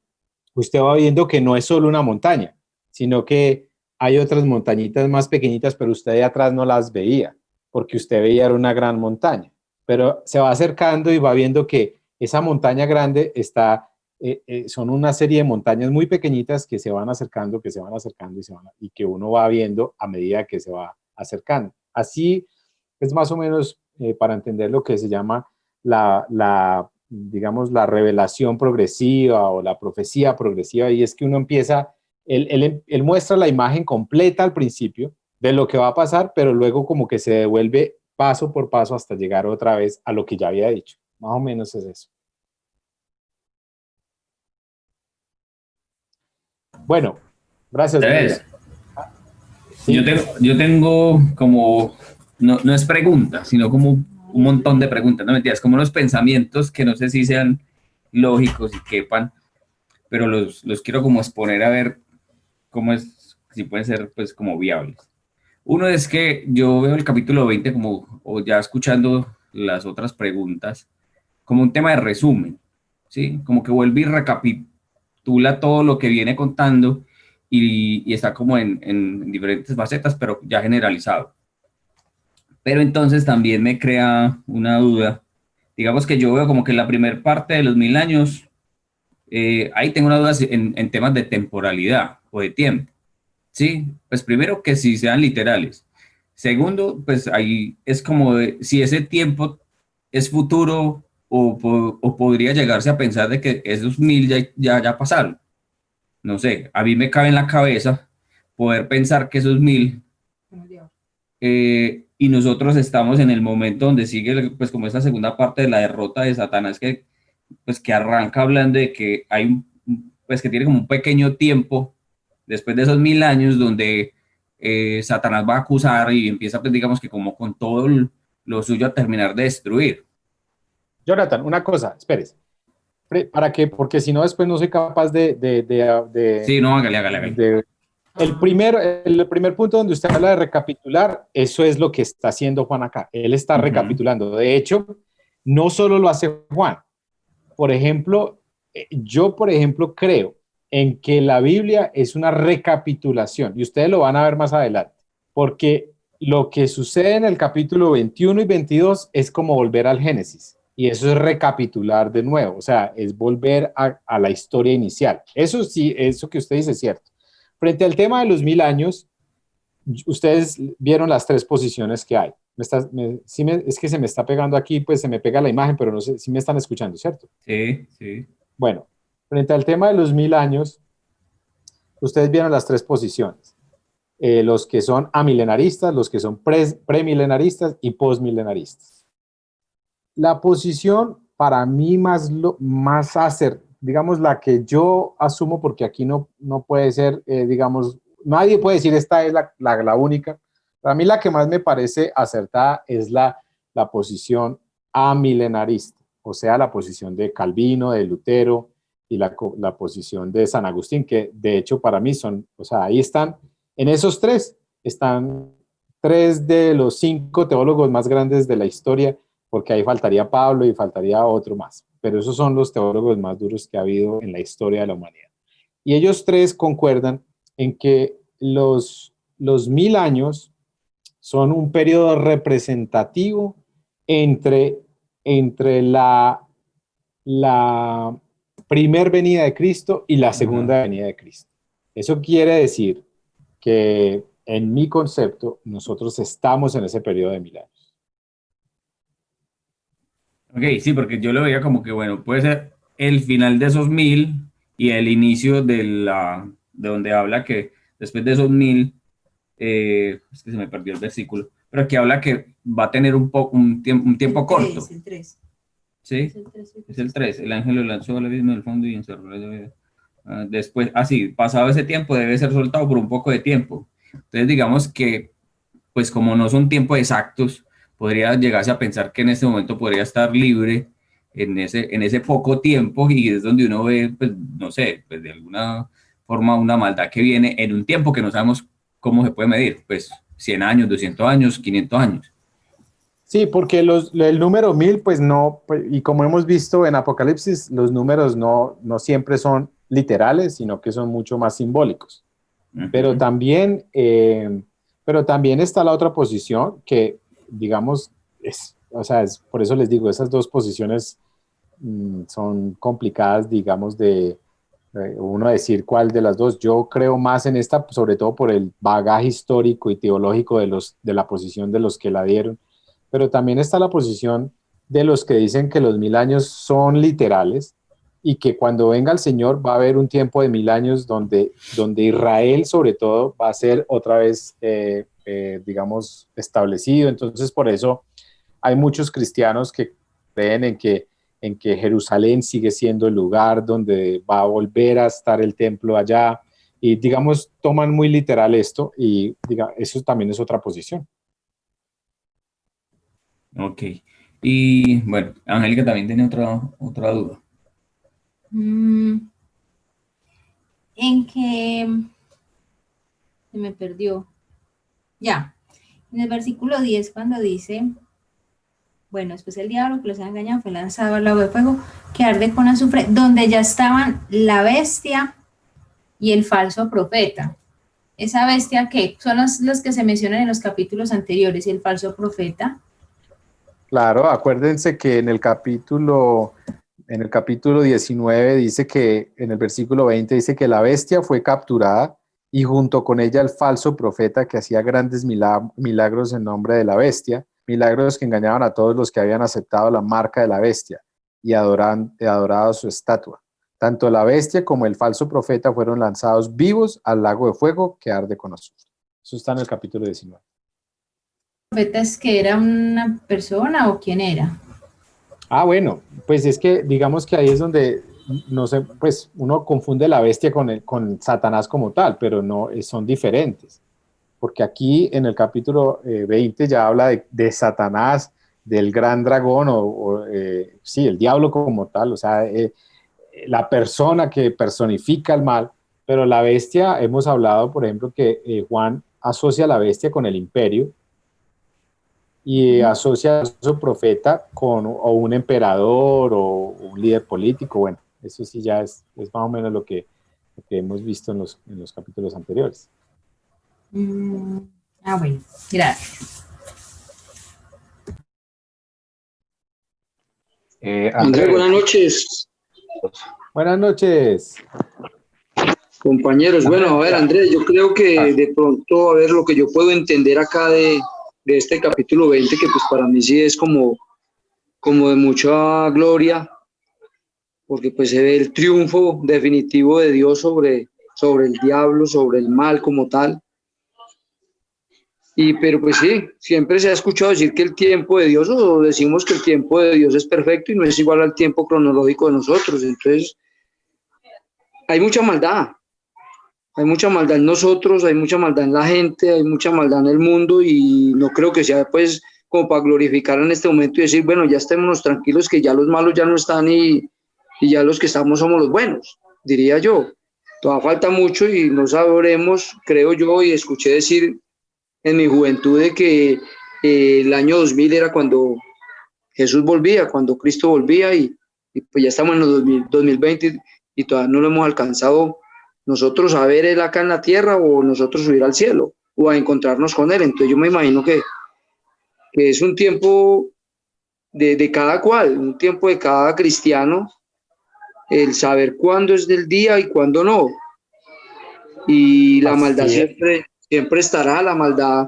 usted va viendo que no es solo una montaña, sino que hay otras montañitas más pequeñitas, pero usted de atrás no las veía, porque usted veía era una gran montaña. Pero se va acercando y va viendo que esa montaña grande son una serie de montañas muy pequeñitas que se van acercando, y que uno va viendo a medida que se va acercando. Así es más o menos para entender lo que se llama digamos, la revelación progresiva o la profecía progresiva, y es que uno empieza, él muestra la imagen completa al principio de lo que va a pasar, pero luego como que se devuelve paso por paso hasta llegar otra vez a lo que ya había dicho. Más o menos es eso. Bueno, gracias. ¿Sabes? Sí. Yo tengo como, no es pregunta, sino como un montón de preguntas, no mentiras, como unos pensamientos que no sé si sean lógicos y quepan, pero los quiero como exponer a ver cómo es, si pueden ser pues como viables. Uno es que yo veo el capítulo 20 como, o ya escuchando las otras preguntas, como un tema de resumen, ¿sí? Como que vuelve y recapitula todo lo que viene contando y está como en diferentes facetas, pero ya generalizado. Pero entonces también me crea una duda. Digamos que yo veo como que la primera parte de los 1000 años, ahí tengo una duda en temas de temporalidad o de tiempo. Sí, pues primero que si sean literales. Segundo, pues ahí es como si ese tiempo es futuro o podría llegarse a pensar de que esos 1000 ya pasaron. No sé, a mí me cabe en la cabeza poder pensar que esos 1000 y nosotros estamos en el momento donde sigue pues como esta segunda parte de la derrota de Satanás pues que arranca hablando de que hay pues que tiene como un pequeño tiempo después de esos 1000 años donde Satanás va a acusar y empieza pues digamos que como con todo lo suyo a terminar de destruir. Jonathan, una cosa, espérese. Porque si no después no soy capaz Sí, no, hágale. El primer punto donde usted habla de recapitular, eso es lo que está haciendo Juan acá. Él está recapitulando. De hecho, no solo lo hace Juan. Por ejemplo, yo, creo en que la Biblia es una recapitulación, y ustedes lo van a ver más adelante, porque lo que sucede en el capítulo 21 y 22 es como volver al Génesis. Y eso es recapitular de nuevo, o sea, es volver a la historia inicial. Eso sí, eso que usted dice es cierto. Frente al tema de los 1000 años, ustedes vieron las tres posiciones que hay. Es que se me está pegando aquí, pues se me pega la imagen, pero no sé si me están escuchando, ¿cierto? Sí, sí. Bueno, frente al tema de los 1000 años, ustedes vieron las tres posiciones. Los que son amilenaristas, los que son premilenaristas y postmilenaristas. La posición para mí más digamos la que yo asumo, porque aquí no puede ser, digamos, nadie puede decir esta es la única. Para mí la que más me parece acertada es la posición amilenarista, o sea, la posición de Calvino, de Lutero y la posición de San Agustín, que de hecho para mí son, o sea, ahí están, en esos tres, están 3 de los 5 teólogos más grandes de la historia, porque ahí faltaría Pablo y faltaría otro más, pero esos son los teólogos más duros que ha habido en la historia de la humanidad. Y ellos tres concuerdan en que los 1000 años son un periodo representativo entre la primer venida de Cristo y la segunda venida de Cristo. Eso quiere decir que en mi concepto nosotros estamos en ese periodo de 1000 años. Ok, sí, porque yo lo veía como que, bueno, puede ser el final de esos 1000 y el inicio de donde habla que después de esos 1000, es que se me perdió el versículo, pero que habla que va a tener un tiempo corto. El 3. Sí, es el 3. El ángel lo lanzó al abismo del fondo y encerró la llave. Después, así, pasado ese tiempo, debe ser soltado por un poco de tiempo. Entonces, digamos que, pues como no son tiempos exactos, podría llegarse a pensar que en este momento podría estar libre en ese poco tiempo, y es donde uno ve, pues, no sé, pues de alguna forma una maldad que viene en un tiempo que no sabemos cómo se puede medir, pues 100 años, 200 años, 500 años. Sí, porque el número 1000, pues no, y como hemos visto en Apocalipsis, los números no siempre son literales, sino que son mucho más simbólicos. Pero también, está la otra posición que, digamos, por eso les digo, esas dos posiciones son complicadas, digamos, de uno decir cuál de las dos. Yo creo más en esta, sobre todo por el bagaje histórico y teológico de la posición de los que la dieron, pero también está la posición de los que dicen que los 1000 años son literales y que cuando venga el Señor va a haber un tiempo de 1000 años donde Israel, sobre todo, va a ser otra vez, digamos, establecido. Entonces, por eso hay muchos cristianos que creen en que Jerusalén sigue siendo el lugar donde va a volver a estar el templo allá, y digamos, toman muy literal esto, y eso también es otra posición. Ok. Y bueno, Angélica también tiene otra duda. En que se me perdió. Ya, en el versículo 10, cuando dice, bueno, después el diablo que los ha engañado fue lanzado al lago de fuego que arde con azufre, donde ya estaban la bestia y el falso profeta. ¿Esa bestia qué? Son los que se mencionan en los capítulos anteriores, y el falso profeta. Claro, acuérdense que en el capítulo 19 dice que, en el versículo 20 dice que la bestia fue capturada y junto con ella el falso profeta que hacía grandes milagros en nombre de la bestia, milagros que engañaban a todos los que habían aceptado la marca de la bestia y adorado su estatua. Tanto la bestia como el falso profeta fueron lanzados vivos al lago de fuego que arde con azufre. Eso está en el capítulo 19. ¿Profeta es que era una persona o quién era? Ah, bueno, pues es que digamos que ahí es donde, no sé, pues uno confunde la bestia con Satanás como tal, pero no, son diferentes. Porque aquí en el capítulo 20 ya habla de Satanás, del gran dragón, sí, el diablo como tal, o sea, la persona que personifica el mal, pero la bestia, hemos hablado, por ejemplo, que Juan asocia a la bestia con el imperio, y asocia a su profeta con o un emperador o un líder político. Bueno, eso sí ya es más o menos lo que hemos visto en los capítulos anteriores. Bueno, gracias. Andrés, buenas noches. Buenas noches. Compañeros, bueno, a ver, Andrés, yo creo que de pronto, a ver, lo que yo puedo entender acá de este capítulo 20, que pues para mí sí es como de mucha gloria, porque pues se ve el triunfo definitivo de Dios sobre el diablo, sobre el mal como tal. Pero pues sí, siempre se ha escuchado decir que el tiempo de Dios, o decimos que el tiempo de Dios es perfecto y no es igual al tiempo cronológico de nosotros. Entonces, hay mucha maldad. Hay mucha maldad en nosotros, hay mucha maldad en la gente, hay mucha maldad en el mundo, y no creo que sea pues como para glorificar en este momento y decir, bueno, ya estémonos tranquilos que ya los malos ya no están y ya los que estamos somos los buenos, diría yo. Todavía falta mucho y no sabremos, creo yo, y escuché decir en mi juventud de que el año 2000 era cuando Jesús volvía, cuando Cristo volvía, y pues ya estamos en los 2020 y todavía no lo hemos alcanzado nosotros a ver él acá en la tierra, o nosotros subir al cielo o a encontrarnos con él. Entonces yo me imagino que es un tiempo de cada cual, un tiempo de cada cristiano, el saber cuándo es del día y cuándo no. Y la maldad siempre estará, la maldad.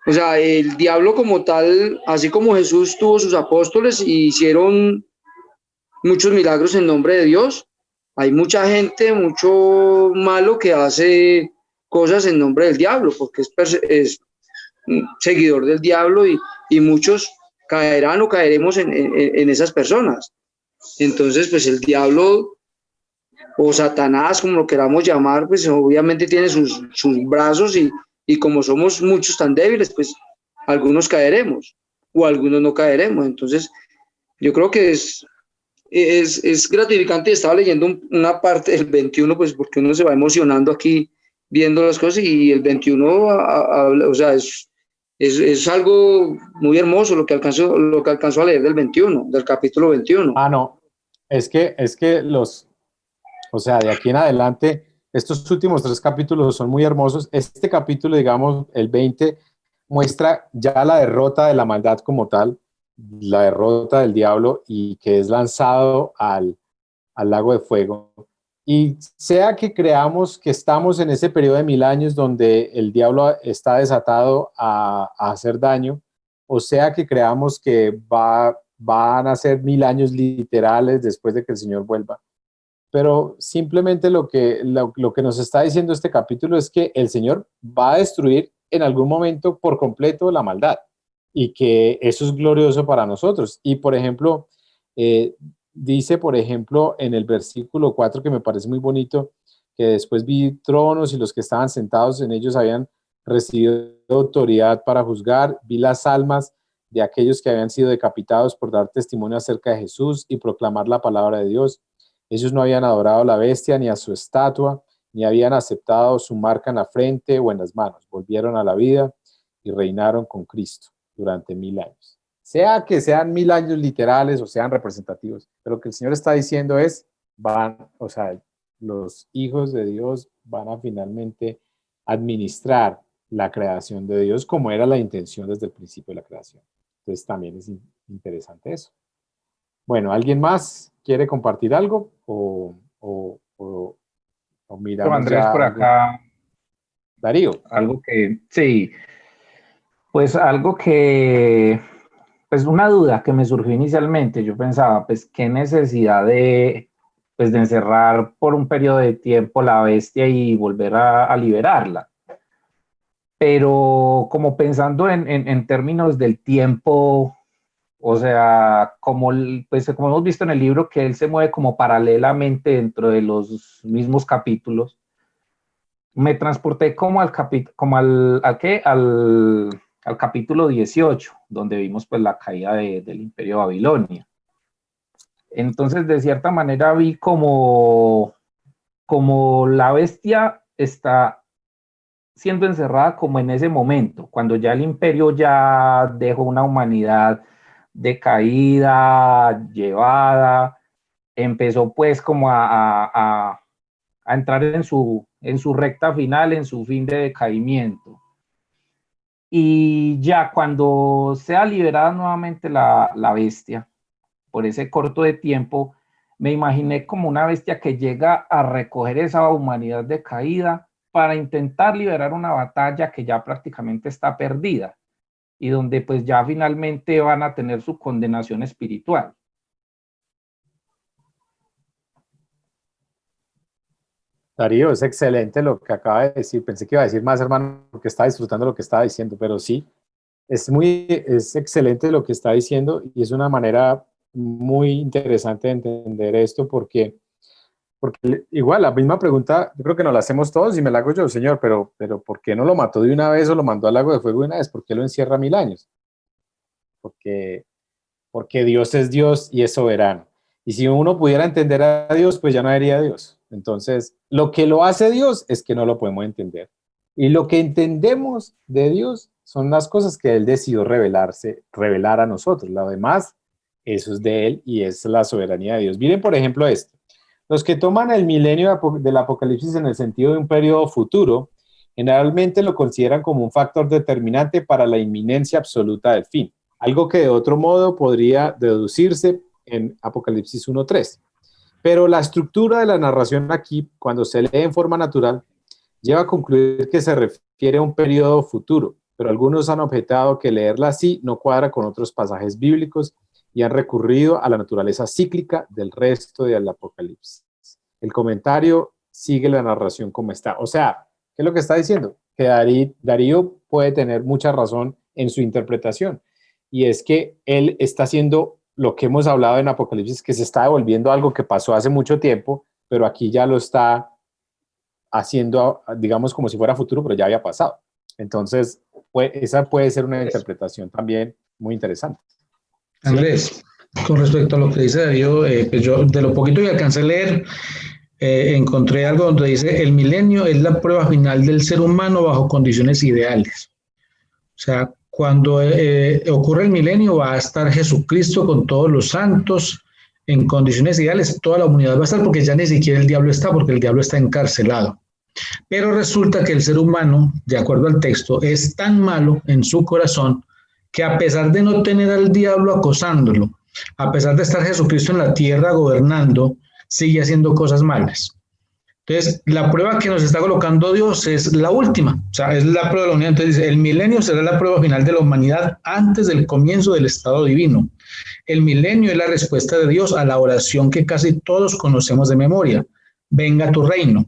O sea, el diablo como tal, así como Jesús tuvo sus apóstoles y hicieron muchos milagros en nombre de Dios, hay mucha gente, mucho malo que hace cosas en nombre del diablo, porque es seguidor del diablo, y muchos caerán o caeremos en esas personas. Entonces, pues el diablo o Satanás, como lo queramos llamar, pues obviamente tiene sus brazos, y como somos muchos tan débiles, pues algunos caeremos o algunos no caeremos. Entonces, yo creo que es gratificante. Estaba leyendo una parte del 21, pues porque uno se va emocionando aquí viendo las cosas, y el 21, o sea, es algo muy hermoso lo que alcanzó a leer del 21, del capítulo 21. Ah, no, es que o sea, de aquí en adelante Estos últimos 3 capítulos son muy hermosos. Este capítulo, digamos, el 20, muestra ya la derrota de la maldad como tal, la derrota del diablo y que es lanzado al lago de fuego. Y sea que creamos que estamos en ese periodo de 1000 años donde el diablo está desatado a hacer daño, o sea que creamos que van a ser 1000 años literales después de que el Señor vuelva. Pero simplemente lo que nos está diciendo este capítulo es que el Señor va a destruir en algún momento por completo la maldad y que eso es glorioso para nosotros. Y por ejemplo, dice, por ejemplo, en el versículo 4, que me parece muy bonito, que después vi tronos y los que estaban sentados en ellos habían recibido autoridad para juzgar. Vi las almas de aquellos que habían sido decapitados por dar testimonio acerca de Jesús y proclamar la palabra de Dios. Ellos no habían adorado a la bestia ni a su estatua, ni habían aceptado su marca en la frente o en las manos. Volvieron a la vida y reinaron con Cristo durante 1000 años. Sea que sean 1000 años literales o sean representativos, pero lo que el Señor está diciendo es, los hijos de Dios van a finalmente administrar la creación de Dios como era la intención desde el principio de la creación. Entonces también es interesante eso. Bueno, ¿alguien más quiere compartir algo? O miramos Andrés ya por algo? acá. Darío. Algo que, sí, pues algo que, pues una duda que me surgió inicialmente. Yo pensaba, pues, qué necesidad de encerrar por un periodo de tiempo la bestia y volver a liberarla. Pero como pensando en términos del tiempo, o sea, como hemos visto en el libro que él se mueve como paralelamente dentro de los mismos capítulos, me transporté como al capítulo 18, donde vimos pues la caída del Imperio de Babilonia. Entonces, de cierta manera vi como la bestia está siendo encerrada como en ese momento, cuando ya el imperio ya dejó una humanidad decaída, llevada, empezó pues como a entrar en su recta final, en su fin de decaimiento. Y ya cuando sea liberada nuevamente la bestia, por ese corto de tiempo, me imaginé como una bestia que llega a recoger esa humanidad decaída para intentar liberar una batalla que ya prácticamente está perdida y donde pues ya finalmente van a tener su condenación espiritual. Darío, es excelente lo que acaba de decir. Pensé que iba a decir más, hermano, porque estaba disfrutando lo que estaba diciendo, pero sí, es excelente lo que está diciendo y es una manera muy interesante de entender esto porque igual la misma pregunta, yo creo que nos la hacemos todos y me la hago yo, Señor, pero ¿por qué no lo mató de una vez o lo mandó al lago de fuego de una vez? ¿Por qué lo encierra 1000 años? Porque Dios es Dios y es soberano. Y si uno pudiera entender a Dios, pues ya no haría Dios. Entonces, lo que lo hace Dios es que no lo podemos entender. Y lo que entendemos de Dios son las cosas que Él decidió revelar a nosotros. Lo demás, eso es de Él y es la soberanía de Dios. Miren, por ejemplo, esto. Los que toman el milenio del Apocalipsis en el sentido de un periodo futuro, generalmente lo consideran como un factor determinante para la inminencia absoluta del fin. Algo que de otro modo podría deducirse en Apocalipsis 1:3. Pero la estructura de la narración aquí, cuando se lee en forma natural, lleva a concluir que se refiere a un periodo futuro, pero algunos han objetado que leerla así no cuadra con otros pasajes bíblicos y han recurrido a la naturaleza cíclica del resto del Apocalipsis. El comentario sigue la narración como está. O sea, ¿qué es lo que está diciendo? Que Darío puede tener mucha razón en su interpretación, y es que él está haciendo lo que hemos hablado en Apocalipsis, que se está devolviendo algo que pasó hace mucho tiempo, pero aquí ya lo está haciendo, digamos, como si fuera futuro, pero ya había pasado. Entonces, esa puede ser una interpretación también muy interesante. Andrés, con respecto a lo que dice Darío, pues yo de lo poquito que alcancé a leer, encontré algo donde dice: el milenio es la prueba final del ser humano bajo condiciones ideales. O sea, cuando ocurre el milenio va a estar Jesucristo con todos los santos en condiciones ideales. Toda la humanidad va a estar, porque ya ni siquiera el diablo está, porque el diablo está encarcelado. Pero resulta que el ser humano, de acuerdo al texto, es tan malo en su corazón que a pesar de no tener al diablo acosándolo, a pesar de estar Jesucristo en la tierra gobernando, sigue haciendo cosas malas. Entonces, la prueba que nos está colocando Dios es la última, o sea, es la prueba de la humanidad. Entonces dice, el milenio será la prueba final de la humanidad antes del comienzo del estado divino. El milenio es la respuesta de Dios a la oración que casi todos conocemos de memoria. Venga tu reino.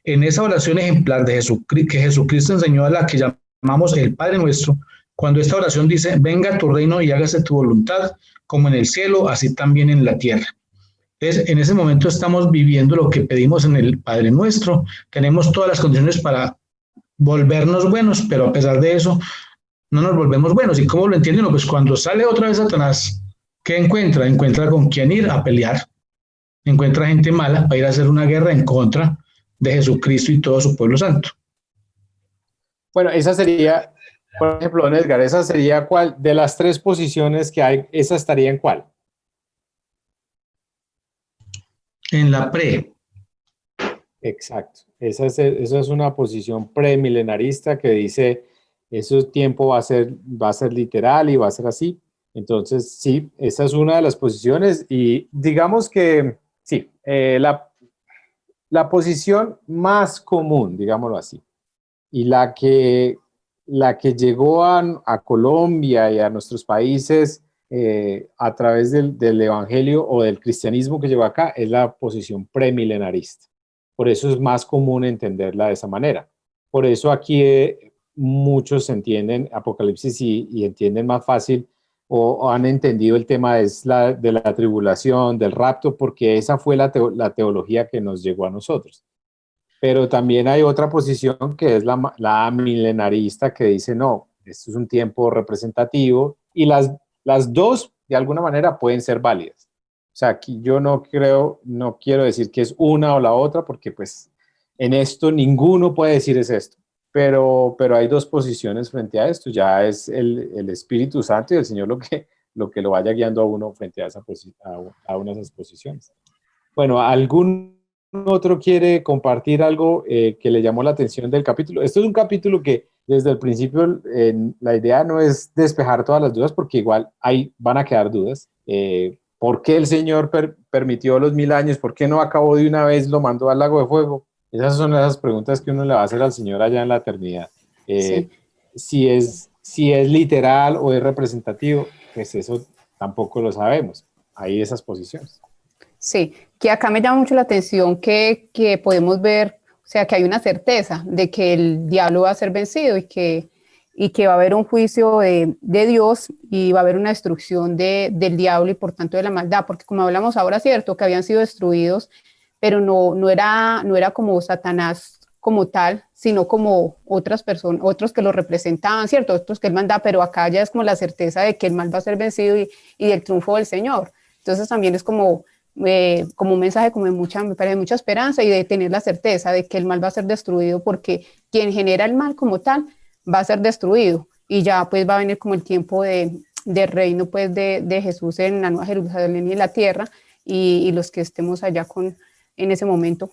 En esa oración ejemplar de Jesucristo, que Jesucristo enseñó, a la que llamamos el Padre Nuestro, cuando esta oración dice, venga tu reino y hágase tu voluntad, como en el cielo, así también en la tierra. Entonces, en ese momento estamos viviendo lo que pedimos en el Padre Nuestro, tenemos todas las condiciones para volvernos buenos, pero a pesar de eso, no nos volvemos buenos. ¿Y cómo lo entienden? Pues cuando sale otra vez Satanás, ¿qué encuentra? Encuentra con quién ir a pelear, encuentra gente mala para ir a hacer una guerra en contra de Jesucristo y todo su pueblo santo. Bueno, esa sería, por ejemplo, don Edgar, esa sería cuál, de las tres posiciones que hay, esa estaría en cuál. En la pre. Exacto. Esa es una posición premilenarista que dice, ese tiempo va a ser literal y va a ser así. Entonces, sí, esa es una de las posiciones y digamos que, sí, la posición más común, digámoslo así, y la que llegó a Colombia y a nuestros países a través del evangelio o del cristianismo que llegó acá es la posición premilenarista. Por eso es más común entenderla de esa manera. Por eso aquí muchos entienden Apocalipsis y entienden más fácil o han entendido el tema de la tribulación, del rapto, porque esa fue la teología que nos llegó a nosotros. Pero también hay otra posición que es la milenarista que dice, no, esto es un tiempo representativo y las dos de alguna manera pueden ser válidas. O sea, aquí yo no quiero decir que es una o la otra porque pues en esto ninguno puede decir es esto. Pero hay dos posiciones frente a esto, ya es el Espíritu Santo y el Señor lo que lo vaya guiando a uno frente a una de esas posiciones. Bueno, ¿algún otro quiere compartir algo que le llamó la atención del capítulo? Esto es un capítulo que desde el principio la idea no es despejar todas las dudas porque igual van a quedar dudas. ¿Por qué el Señor permitió los 1000 años? ¿Por qué no acabó de una vez, lo mandó al lago de fuego? Esas son esas preguntas que uno le va a hacer al Señor allá en la eternidad. Sí. Si es literal o es representativo, pues eso tampoco lo sabemos. Hay esas posiciones. Sí, que acá me llama mucho la atención que podemos ver, o sea, que hay una certeza de que el diablo va a ser vencido y que va a haber un juicio de Dios y va a haber una destrucción del diablo y por tanto de la maldad, porque como hablamos ahora, cierto, que habían sido destruidos, pero no era como Satanás como tal, sino como otras personas, otros que lo representaban, cierto, otros que él mandaba, pero acá ya es como la certeza de que el mal va a ser vencido y del triunfo del Señor. Entonces también es como un mensaje como me parece mucha esperanza y de tener la certeza de que el mal va a ser destruido porque quien genera el mal como tal va a ser destruido y ya pues va a venir como el tiempo de reino pues de Jesús en la Nueva Jerusalén y en la tierra y los que estemos allá en ese momento.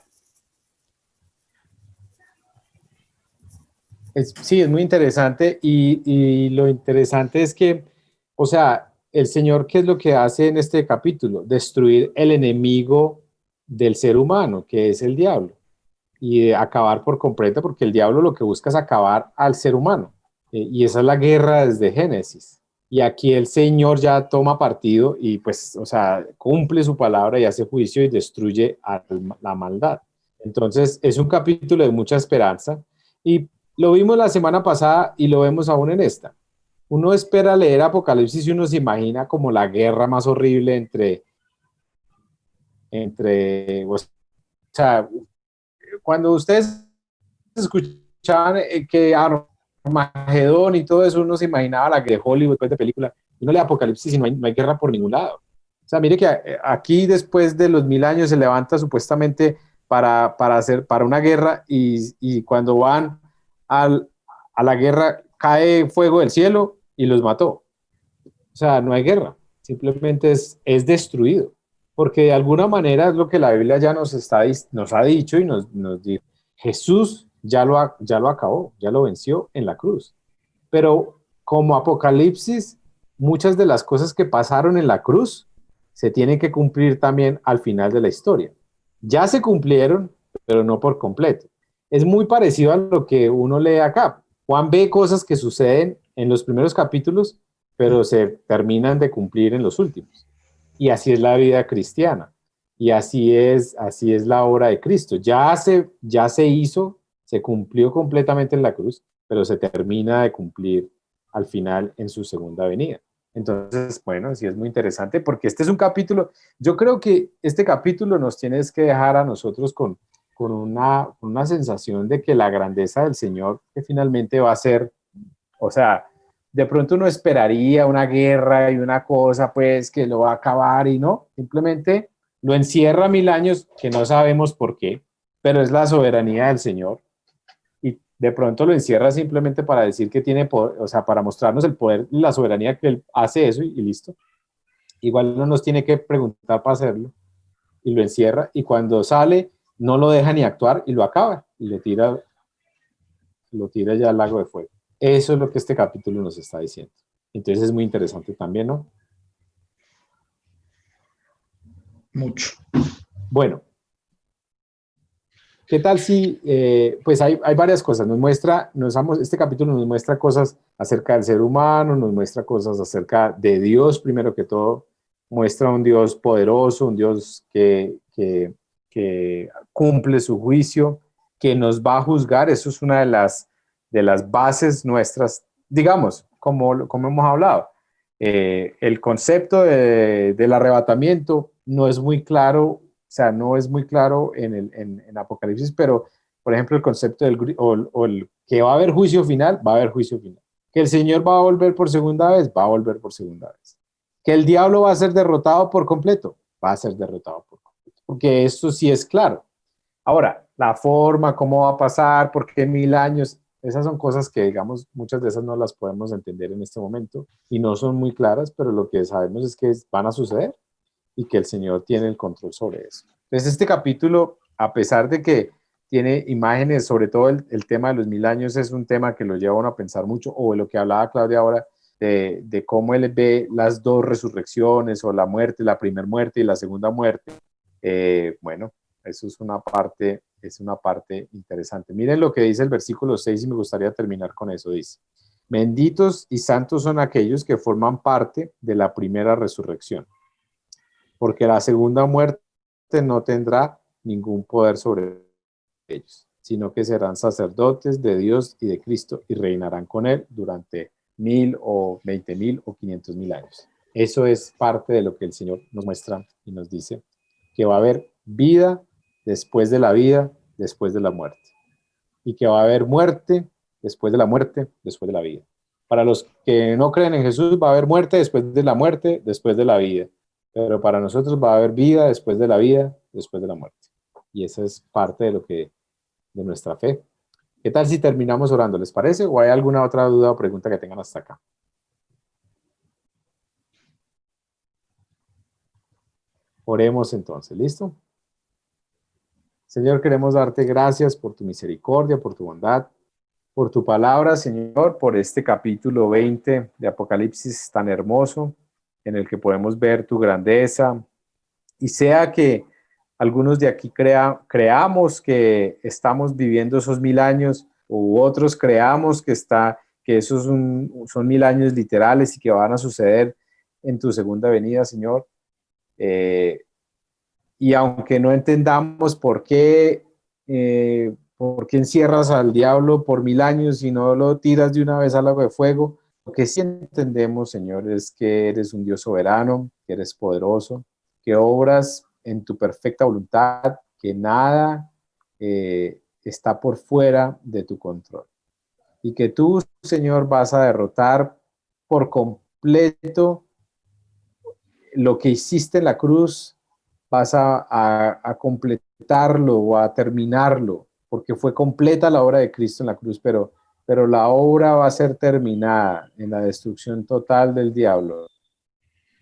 Sí, es muy interesante y lo interesante es que, o sea, el Señor, ¿qué es lo que hace en este capítulo? Destruir el enemigo del ser humano, que es el diablo, y acabar por completo, porque el diablo lo que busca es acabar al ser humano, y esa es la guerra desde Génesis. Y aquí el Señor ya toma partido y pues, o sea, cumple su palabra y hace juicio y destruye a la maldad. Entonces, es un capítulo de mucha esperanza y lo vimos la semana pasada y lo vemos aún en esta. Uno espera leer Apocalipsis y uno se imagina como la guerra más horrible o sea, cuando ustedes escuchaban que Armagedón y todo eso, uno se imaginaba la guerra de Hollywood, pues, de película. Uno lee Apocalipsis y no hay guerra por ningún lado. O sea, mire que aquí después de los 1000 años se levanta supuestamente para una guerra y cuando van a la guerra cae fuego del cielo y los mató. O sea, no hay guerra, simplemente es destruido, porque de alguna manera es lo que la Biblia ya nos ha dicho y nos dijo. Jesús ya lo acabó, ya lo venció en la cruz. Pero como Apocalipsis, muchas de las cosas que pasaron en la cruz se tienen que cumplir también al final de la historia. Ya se cumplieron, pero no por completo. Es muy parecido a lo que uno lee acá. Juan ve cosas que suceden en los primeros capítulos, pero se terminan de cumplir en los últimos. Y así es la vida cristiana. Y así es la obra de Cristo. Ya se hizo, se cumplió completamente en la cruz, pero se termina de cumplir al final en su segunda venida. Entonces, bueno, sí es muy interesante porque este es un capítulo, yo creo que este capítulo nos tiene que dejar a nosotros con una sensación de que la grandeza del Señor que finalmente va a ser, o sea, de pronto uno esperaría una guerra y una cosa pues que lo va a acabar y no, simplemente lo encierra 1000 años que no sabemos por qué, pero es la soberanía del Señor. Y de pronto lo encierra simplemente para decir que tiene poder, o sea, para mostrarnos el poder y la soberanía que Él hace eso y listo. Igual no nos tiene que preguntar para hacerlo y lo encierra y cuando sale no lo deja ni actuar y lo acaba y lo tira ya al lago de fuego. Eso es lo que este capítulo nos está diciendo. Entonces es muy interesante también, ¿no? Mucho. Bueno, ¿qué tal si, pues hay varias cosas, este capítulo nos muestra cosas acerca del ser humano, nos muestra cosas acerca de Dios, primero que todo, muestra un Dios poderoso, un Dios que cumple su juicio, que nos va a juzgar, eso es una de las bases nuestras, digamos, como hemos hablado. El concepto del arrebatamiento no es muy claro, o sea, no es muy claro en Apocalipsis, pero, por ejemplo, el concepto el que va a haber juicio final, va a haber juicio final. Que el Señor va a volver por segunda vez, va a volver por segunda vez. Que el diablo va a ser derrotado por completo, va a ser derrotado por completo. Porque esto sí es claro. Ahora, la forma, cómo va a pasar, por qué 1000 años, esas son cosas que, digamos, muchas de esas no las podemos entender en este momento y no son muy claras, pero lo que sabemos es que van a suceder y que el Señor tiene el control sobre eso. Entonces, este capítulo, a pesar de que tiene imágenes, sobre todo el tema de los 1000 años, es un tema que lo lleva a uno a pensar mucho, o de lo que hablaba Claudia ahora, de cómo él ve las dos resurrecciones, o la muerte, la primera muerte y la segunda muerte. Bueno, eso es una parte interesante. Miren lo que dice el versículo 6 y me gustaría terminar con eso. Dice, benditos y santos son aquellos que forman parte de la primera resurrección, porque la segunda muerte no tendrá ningún poder sobre ellos, sino que serán sacerdotes de Dios y de Cristo y reinarán con Él durante 1000 o 20.000 o 500.000 años. Eso es parte de lo que el Señor nos muestra y nos dice, que va a haber vida después de la vida, después de la muerte. Y que va a haber muerte después de la muerte, después de la vida. Para los que no creen en Jesús, va a haber muerte después de la muerte, después de la vida. Pero para nosotros va a haber vida después de la vida, después de la muerte. Y esa es parte de nuestra fe. ¿Qué tal si terminamos orando? ¿Les parece? ¿O hay alguna otra duda o pregunta que tengan hasta acá? Oremos entonces, ¿listo? Señor, queremos darte gracias por tu misericordia, por tu bondad, por tu palabra, Señor, por este capítulo 20 de Apocalipsis tan hermoso, en el que podemos ver tu grandeza, y sea que algunos de aquí creamos que estamos viviendo esos 1000 años, u otros creamos que esos son 1000 años literales y que van a suceder en tu segunda venida, Señor. Y aunque no entendamos por qué encierras al diablo por 1000 años y no lo tiras de una vez al lago de fuego, lo que sí entendemos, Señor, es que eres un Dios soberano, que eres poderoso, que obras en tu perfecta voluntad, que nada está por fuera de tu control. Y que tú, Señor, vas a derrotar por completo lo que hiciste en la cruz, vas a completarlo o a terminarlo, porque fue completa la obra de Cristo en la cruz, pero la obra va a ser terminada en la destrucción total del diablo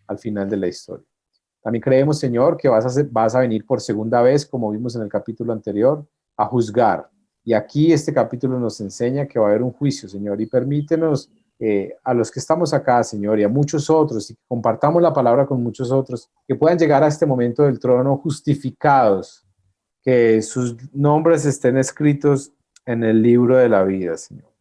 al final de la historia. También creemos, Señor, que vas a venir por segunda vez, como vimos en el capítulo anterior, a juzgar Y aquí este capítulo nos enseña que va a haber un juicio, Señor, y permítenos a los que estamos acá, Señor, y a muchos otros, y que compartamos la palabra con muchos otros, que puedan llegar a este momento del trono justificados, que sus nombres estén escritos en el libro de la vida, Señor.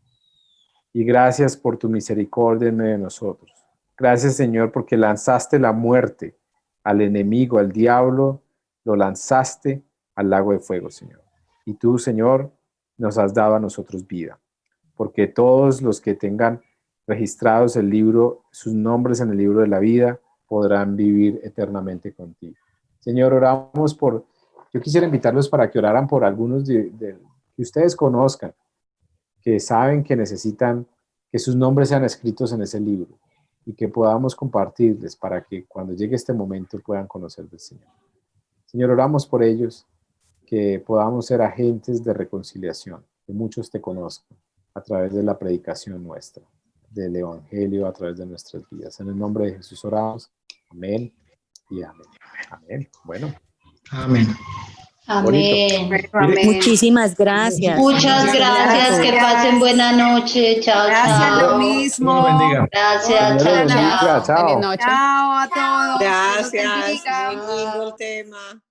Y gracias por tu misericordia en medio de nosotros. Gracias, Señor, porque lanzaste la muerte al enemigo, al diablo, lo lanzaste al lago de fuego, Señor. Y tú, Señor, nos has dado a nosotros vida, porque todos los que tengan registrados el libro, sus nombres en el libro de la vida, podrán vivir eternamente contigo. Señor, oramos por, yo quisiera invitarlos para que oraran por algunos que ustedes conozcan, que saben que necesitan que sus nombres sean escritos en ese libro y que podamos compartirles para que cuando llegue este momento puedan conocer del Señor. Señor, oramos por ellos, que podamos ser agentes de reconciliación, que muchos te conozcan a través de la predicación nuestra, del Evangelio, a través de nuestras vidas. En el nombre de Jesús oramos. Amén y amén. Amén. Bueno. Amén. Amén. Amén. Muchísimas gracias. Muchas gracias. Que pasen buena noche. Chao, Gracias, lo chao. mismo. Dios bendiga. Gracias. Señor, Chao, bendiga. chao. Chao. Feliz noche. Chao a todos. Gracias, Dios los bendiga. muy lindo el tema.